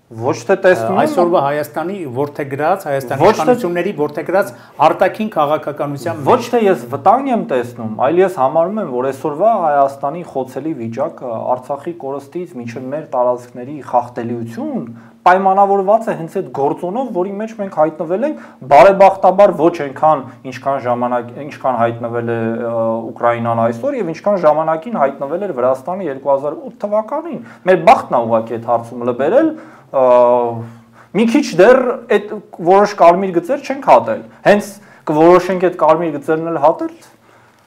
Ոչ թե տեսնում եմ այսօրվա Հայաստանի ворթեգրած, Հայաստանի իշխանությունների ворթեգրած արտաքին քաղաքականության ոչ թե ես վտանգ եմ տեսնում, այլ ես համարում եմ, որ այսօրվա Հայաստանի խոցելի վիճակը Արցախի կորստից մինչև մեր տարածքների խախտելիություն պայմանավորված է հենց այդ գործոնով, որի մեջ մենք հայտնվել ենք, բարեբախտաբար ոչ այնքան, ինչքան հայտնվել է Ուկրաինան այսօր եւ ինչքան ժամանակին հայտնվել էր Վրաստանը 2008 թվականին։ Մեր բախտն է ուղղակի այդ հարցում լբերել, մի քիչ դեռ այդ որոշ կարմիր գծեր չենք հատել։ Հենց կորոշենք այդ կարմիր գծերն էլ հատել։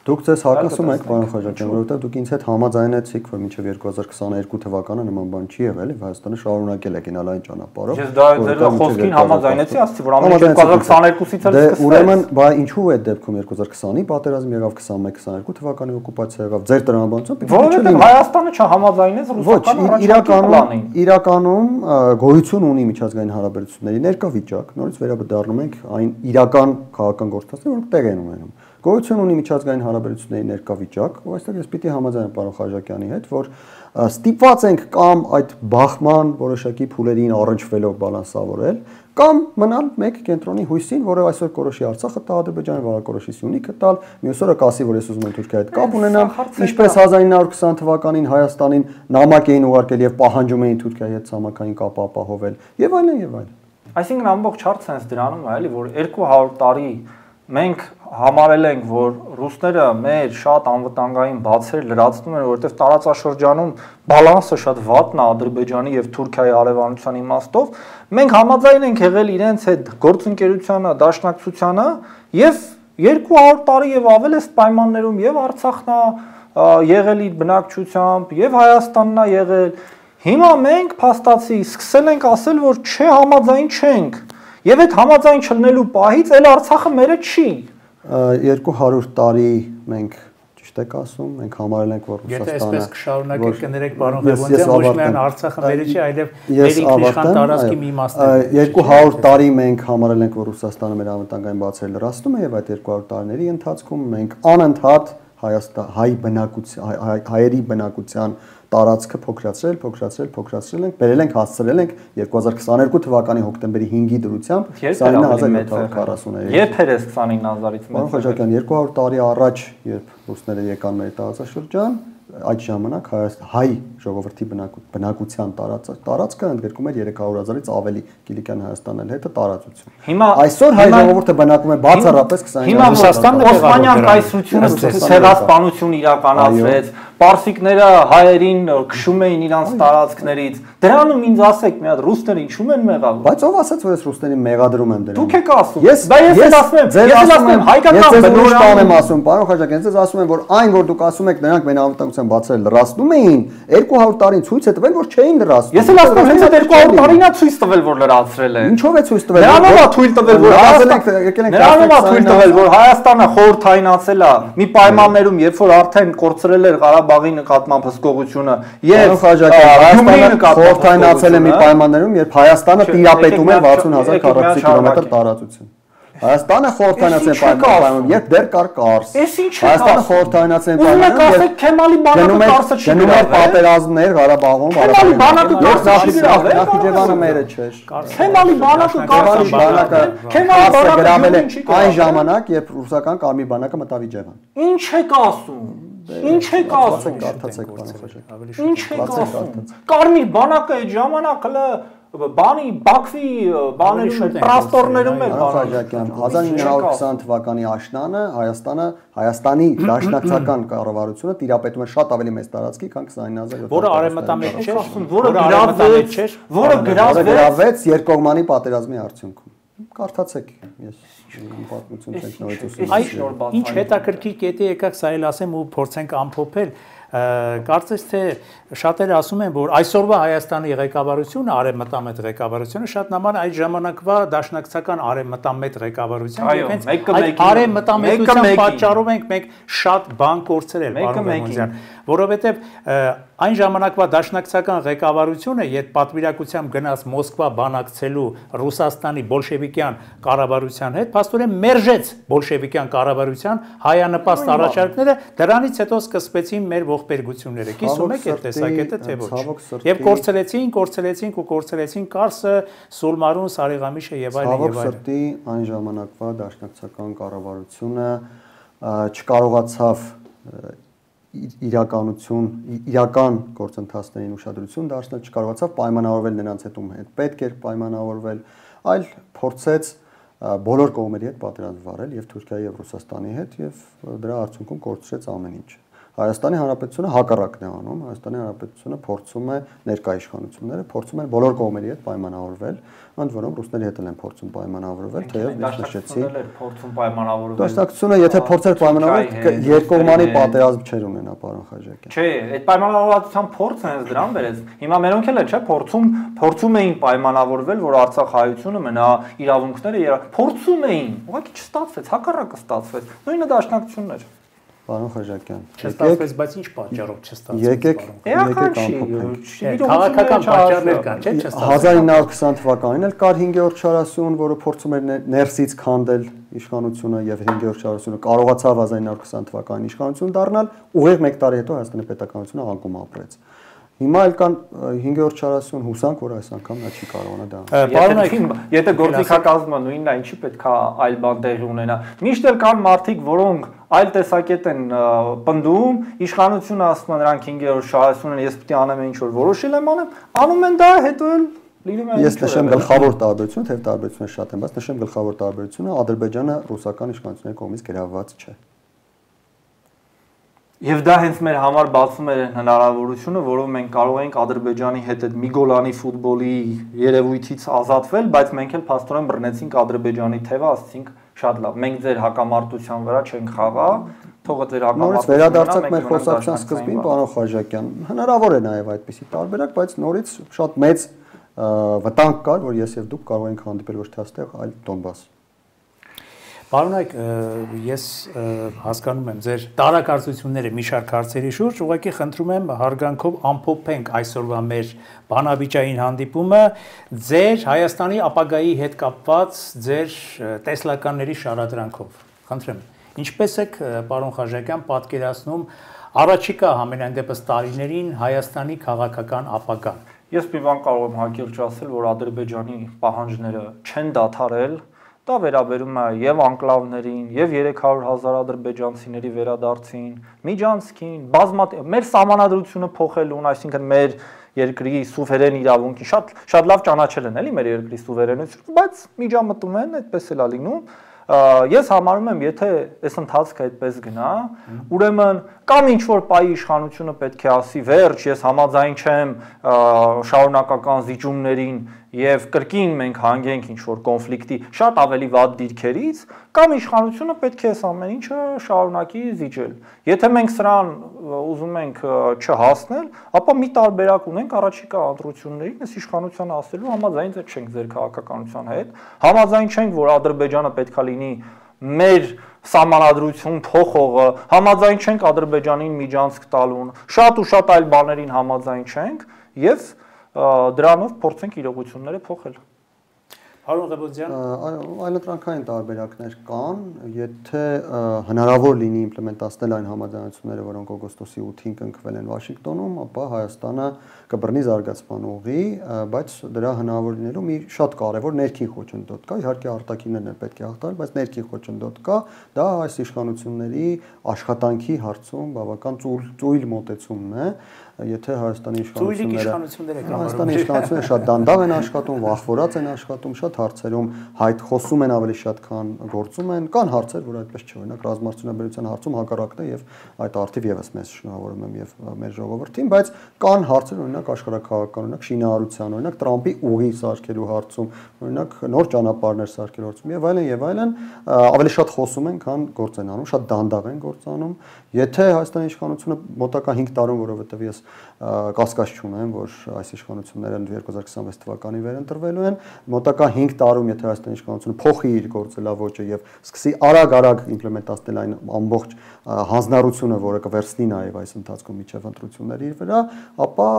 Դուք ձեզ հակասում եք, պարոն Խաչատրյան, որովհետև դուք ինձ հետ համաձայնեցիք, որ մինչև 2022 թվականը նման բան չի եղել, եւ Հայաստանը շարունակել է գնալ այն ճանապարհով։ Ես դա ձեր խոսքին համաձայնեցի, ասացի, որ ամեն 2022-ից էլ սկսվեց։ Ուրեմն, բա ինչու է դեպքում 2020-ի պատերազմ եղավ, 21-22 թվականի օկուպացիա եղավ, ձեր տրամաբանությամբ։ Որովհետև Հայաստանը չհամաձայնեց ռուսական առաջարկի պլանին։ Իրականում գոյություն ունի միջազգային հարաբերությունների ներկա վիճակ, նորից վերաբերում ենք այն իրական քաղաքական գործընթացներին, որոնք տեղ են ունենում։ Գոյություն ունի միջազգային հարաբերությունների ներկա վիճակ, ու այստեղ ես պիտի համաձայնեմ պարոն Խաչատրյանի հետ, որ ստիպված ենք կամ այդ բախման որոշակի փուլերին առնչվելով բալանսավորել, կամ մնալ մեկ կենտրոնի հույսին, որը այսօր կորոշի Արցախը տա Ադրբեջանը, վաղը կորոշի Սյունիքը տալ, մյուս օրը կասի, որ ես ուզում եմ Թուրքիայի հետ կապ ունենամ, ինչպես 1920 թվականին Հայաստանին նամակ էին ուղարկել եւ պահանջում էին Թուրքիայի հետ ցամաքային կապ ապահովել, եւ այլն եւ այլն։ Այսինքն ամբողջ հարցը հենց դրանում է, էլի, որ 200 տարի մենք համարել ենք, որ ռուսները մեր շատ անվտանգային բացեր լրացնում են, որովհետև տարածաշրջանում բալանսը շատ վատն է Ադրբեջանի եւ Թուրքիայի հարևանության իմաստով, մենք համաձայն ենք եղել իրենց հետ գործընկերությանը, դաշնակցությանը եւ 200 տարի եւ ավել էս պայմաններում եւ Արցախն է եղել իր բնակչությամբ եւ Հայաստանն է եղել։ Հիմա մենք փաստացի սկսել ենք ասել, որ չէ, համաձայն չենք։ Եվ այդ համաձայն չլնելու պահից էլ Արցախը մերը չի։ 200 տարի մենք ճիշտ եք ասում, մենք համարել ենք, որ Ռուսաստանը եթե այսպես կշարունակեք կներեք պարոն Ղևոնդյան, ոչ միայն Արցախը մերը չի, այլև մեր ինքնիշխան տարածքի մի մասն է։ 200 տարի մենք համարել ենք, որ Ռուսաստանը մեր անվտանգային բացերը լրացնում է, եւ այդ 200 տարիների ընթացքում մենք անընդհատ հայերի բնակության տարածքը փոքրացրել ենք, բերել ենք, հասցրել ենք 2022 թվականի հոկտեմբերի 5-ի դրությամբ 29743։ Երբ էր 29000-ից մեծ։ Պարոն Խաչատրյան, 200 տարի առաջ, երբ ռուսները եկան մեր տարածաշրջան, այդ ժամանակ հայ ժողովրդի բնակության տարածքը ընդգրկում էր 300,000-ից ավելի Կիլիկյան Հայաստանն հետը տարածություն։ Այսօր հայ ժողովուրդը բնակում է բացառապես 20 Հիմա Ռուսաստանն Օսմանյան կայսրությունը ցեղասպանություն իրականացրեց, պարսիկները հայերին քշում էին իրանց տարածքներից։ Դրանում ինձ ասեք, մի հատ ռուսները ինչու են մեղավոր։ Բայց ով ասաց, որ ես ռուսներին մեղադրում եմ դրան։ Դուք եք ասում։ Բա ես ասում եմ հայկական բնորոշ եմ ասում, պարոն Խաչատրյան, ես ասում եմ, որ այն որ դուք ասում եք նրանք մենավտանգության բացել լրացնում էին, 200 տարին ցույց է տվել, որ չէին լրացնում։ Ես էլ ասում եմ, հենց 200 տարին է ցույց տվել, որ լրացրել են։ Ինչով է ցույց տվել։ Նրանով է թույլ տվել, որ Նրանով է թույլ տվել, որ Հայաստանը խորհրդայնացել է մի պայմաններում, երբ որ արդեն կորցրել էր Ղարաբաղի նկատմամբ հսկողությունը եւ Հայաստանը խորհրդայնացել է մի պայմաններում, երբ Հայաստանը տիրապետում էր 60000 քառակուսի կիլոմետր տարածություն։ Հայաստանը խորհրդայնացել պայմաններում, երբ դեռ կար Կարս։ Հայաստանը խորհրդայնացել պայմաններում, Քեմալի բանակը Կարսը չի գնում պատերազմներ Ղարաբաղում, Քեմալի բանակը Կարսը չի գրավել, Նախիջևանը մերը չէր։ Քեմալի բանակը Կարսը չի գրավել, Քեմալի բանակը այն ժամանակ, երբ ռուսական Կարմիր բանակը մտավ Իջևան։ Ինչ եք ասում։ Ինչ եք ասում։ Կարդացեք, պարոն Խաչատրյան։ Ինչ եք ասում։ Կարմիր բանակը այդ ժամանակ հələ բանի Բաքվի բաներում պրաստորներում էր Խաչատրյան 1920 թվականի աշնանը Հայաստանի դաշնակցական կառավարությունը տիրապետում է շատ ավելի մեծ տարածքի, քան 29000 որը արևմտամետ չէր, որը գրավվեց երկկողմանի պատերազմի արդյունքում։ Կարդացեք, ես պատմություն չենք նորից ուսումնասիրել։ Ինչ հետաքրքիր կետի եկաք սա էլ ասեմ ու փորձենք ամփոփել։ Կարծես թե շատերը ասում են, որ այսօրվա Հայաստանի ղեկավարությունը, արևմտամետ ղեկավարությունը շատ նման այդ ժամանակվա դաշնակցական արևմտամետ ղեկավարության, եւ հենց այդ արևմտամետության պատճառով ենք մենք շատ բան կորցրել, պարոն Բեմոզյան, որովհետեւ այն ժամանակվա դաշնակցական ղեկավարությունը, երբ պատվիրակությամբ գնաց Մոսկվա բանակցելու Ռուսաստանի բոլշևիկյան կառավարության հետ, փաստորեն մերժեց բոլշևիկյան կառավարության հայանպաստ առաջարկները, դրանից հետո սկսվեցին մեր ողբերգությունները։ Կիսում եք այդ տեսակետը, թե ոչ։ Եվ կորցրեցին Կարսը, Սուլմարուն, Սարիղամիշը եւ այլն եւ այլն։ Ցավոք սրտի այն ժամանակվա դաշնակցական կառավարությունը չկարողացավ իրական գործընթացներին ուշադրություն դարձնել, չկարողացավ պայմանավորվել նրանց հետ, ում հետ պետք էր պայմանավորվել, այլ փորձեց բոլոր կողմերի հետ պատերազմ վարել եւ Թուրքիայի եւ Ռուսաստանի հետ եւ դրա արդյունքում կորցրեց ամեն ինչ։ Հայաստանի Հանրապետությունը հակառակն է անում, Հայաստանի Հանրապետությունը փորձում է ներկայ իշխանությունները փորձում են բոլոր կողմերի հետ պայմանավորվել, ընդ որում ռուսների հետ են փորձում պայմանավորվել, թեև ես նշեցի, փորձում պայմանավորվել։ Դաշնակցությունը եթե փորձեր պայմանավորվել, երկկողմանի պատերազմ չէր ունենա, պարոն Խաչատրյան։ Չէ, այդ պայմանավորվածության փորձը հենց դրան վերեց։ Հիմա մերոնք էլ է, չէ, փորձում էին պայմանավորվել, որ Արցախ հայությունը մնա իրավունքները փորձում էին, ուղղակի չստացվեց, հակառակը ստացվեց։ Նույնը դաշնակցությունն էր։ Պարոն Խաչատրյան, չստացվեց, բայց ինչ պատճառով չստացվեց։ Եկեք քաղաքական պատճառներ կան, չէ՞, չստացվեց։ 1920 թվականին էլ կար 5-րդ շարասյուն, որը փորձում էր ներսից քանդել իշխանությունը եւ 5-րդ շարասյունը կարողացավ 1920 թվականին իշխանություն դառնալ, ուղիղ 1 տարի հետո Հայաստանի պետականությունը անկում ապրեց։ Հիմա էլ կան 5-րդ շարասյուն հուսանք, որ այս անգամ նա չի կարողանա դա։ Եթե գործիքակազմը նույնն է, ինչի պետք է այլ բան տեղի ունենա։ Միշտ էլ կան մարդիկ, որոնք այլ տեսակետ են պնդում, իշխանությունը ասում է նրանք 5-րդ շարասյուն են, ես պետք է անեմ ինչ որ որոշել եմ անեմ, անում են դա, հետո էլ լինում է։ Ես նշեմ գլխավոր տարբերությունը, թեև տարբերությունները շատ են, բայց նշեմ գլխավոր տարբերությունը, Ադրբեջանը ռուսական իշխանությունների կողմից գրավված չէ։ Եվ դա հենց մեր համար բացում էր հնարավորությունը, որով մենք կարող ենք Ադրբեջանի հետ այդ Միգոլանի ֆուտբոլի երևույթից ազատվել, բայց մենք էլ փաստորեն բռնեցինք Ադրբեջանի թևը, ասացինք շատ լավ, մենք ձեր հակամարտության վրա չենք խաղա, թողը ձեր հակամարտությունը։ Նորից վերադարձանք մեր խոսակցության սկզբին, պարոն Խաչատրյան, հնարավոր է նաև այդպիսի տարբերակ, բայց նորից շատ մեծ վտանգ կար, որ ես եւ դուք կարող ենք հանդիպել ոչ թե այստեղ, այլ Դոնբաս։ Պարոնայք, ես հասկանում եմ ձեր տարակարծությունները մի շարք հարցերի շուրջ, ուղղակի խնդրում եմ հարգանքով ամփոփենք այսօրվա մեր բանավիճային հանդիպումը ձեր Հայաստանի ապագայի հետ կապված ձեր տեսլականների շարադրանքով։ Խնդրեմ, ինչպես եք, պարոն Խաչատրյան, պատկերացնում առաջիկա համենայն դեպս տարիներին Հայաստանի քաղաքական ապագան։ Ես մի բան կարող եմ հակիրճ ասել, որ Ադրբեջանի պահանջները չեն դադարել։ Դա վերաբերում է եւ անկլավներին, եւ 300,000 ադրբեջանցիների վերադարձին, Միջանցքին, մեր սահմանադրությունը փոխելուն, այսինքն մեր երկրի սուվերեն իրավունքի շատ լավ ճանաչել են, էլի մեր երկրի սուվերենությունը, բայց միջամտում են, այդպես էլ է լինում, ես համարում եմ, եթե այս ընթացքը այդպես գնա, ուրեմն կամ ինչ որ պայի իշխանությունը պետք է ասի վերջ, ես համաձայն չեմ շարունակական զիջումներին եւ կրկին մենք հանգենք ինչ որ կոնֆլիկտի շատ ավելի վատ դիրքերից, կամ իշխանությունը պետք է այս ամեն ինչը շարունակի զիջել։ Եթե մենք սրան ուզում ենք չհասնել, ապա մի տարբերակ ունենք առաջիկա ընտրություններին, այս իշխանության ասելու համաձայն չենք ձեր քաղաքականության հետ, համաձայն չենք, որ Ադրբեջանը պետքա լինի մեր սահմանադրություն փոխողը, համաձայն չենք Ադրբեջանին միջանցք տալուն, շատ ու շատ այլ բաներին համաձայն չենք եւ դրանով փորձենք իրողությունները փոխել։ Պարոն Ղեբոզյան, այլընտրանքային տարբերակներ կան, եթե հնարավոր լինի իմպլեմենտացնել այն համաձայնությունները, որոնք օգոստոսի 8-ին կնքվել են Վաշինգտոնում, ապա Հայաստանը կբռնի զարգացման ուղի, բայց դրա հնարավոր լինելու մի շատ կարևոր ներքին խոչընդոտ կա, իհարկե արտաքիններն էլ պետք է հաղթան, բայց ներքին խոչընդոտ կա, դա այս իշխանությունների աշխատանքի հարցում բավական ծույլ մոտեցումն է, եթե Հայաստանի իշխանությունները շատ դանդաղ են աշխատում, վախվորած են աշխատում, շատ հարցերում խոսում են ավելի շատ, քան գործում են, կան հարցեր, որ այդպես չէ, օրինակ ռազմարտությունաբերության հարցում հակառակն է եւ այդ արդիվ եւս մեզ շնորհավորում եմ եւ մեր ժողովրդին, բայց կան հարցեր, օրինակ աշխարհաքաղաքական, օրինակ շինարարության, օրինակ Տրամպի ուղի սարքելու հարցում, օրինակ նոր ճանապարհներ սարքելու հարցում եւ այլն, ավելի շատ խոսում են, քան գործ են անում, շատ դանդաղ են գործ անում։ Եթե Հայաստանի իշխանությունը մոտակա 5 տարում, որովհետեւ ես կասկած չունեմ, որ այս իշխանությունները 2026 թվականին վերընտրվելու են, մոտակա 5 տարում, եթե Հայաստանի իշխանությունը փոխի իր գործելավոճը եւ սկսի արագ իմպլեմենտացնել այն ամբողջ հանձնառությունը, որը կվերցնի նաեւ այս ընթացքում միջև ընտրությունների իր վրա, ապա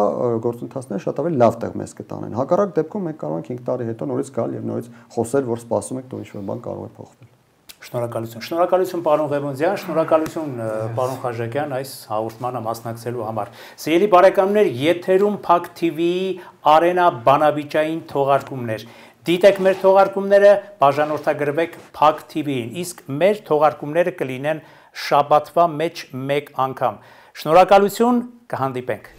գործընթացները շատ ավելի լավ տեղ մեզ կտանեն։ Հակառակ դեպքում մենք կարող ենք 5 տարի հետո նորից գալ եւ նորից խոսել, որ սպասում ենք, որ ինչ-որ բան կարող է փոխվել։ Շնորհակալություն պարոն Ղեբոզյան, շնորհակալություն պարոն Խաչատյան այս հաղորդմանը մասնակցելու համար։ Սիրելի բարեկամներ, եթերում Փակ TV-ի Արենա բանավիճային թողարկումներ։ Դիտեք մեր թողարկումները, բաժանորդագրվեք Փակ TV-ին, իսկ մեր թողարկումները կլինեն շաբաթվա մեջ մեկ անգամ։ Շնորհակալություն, կհանդիպենք։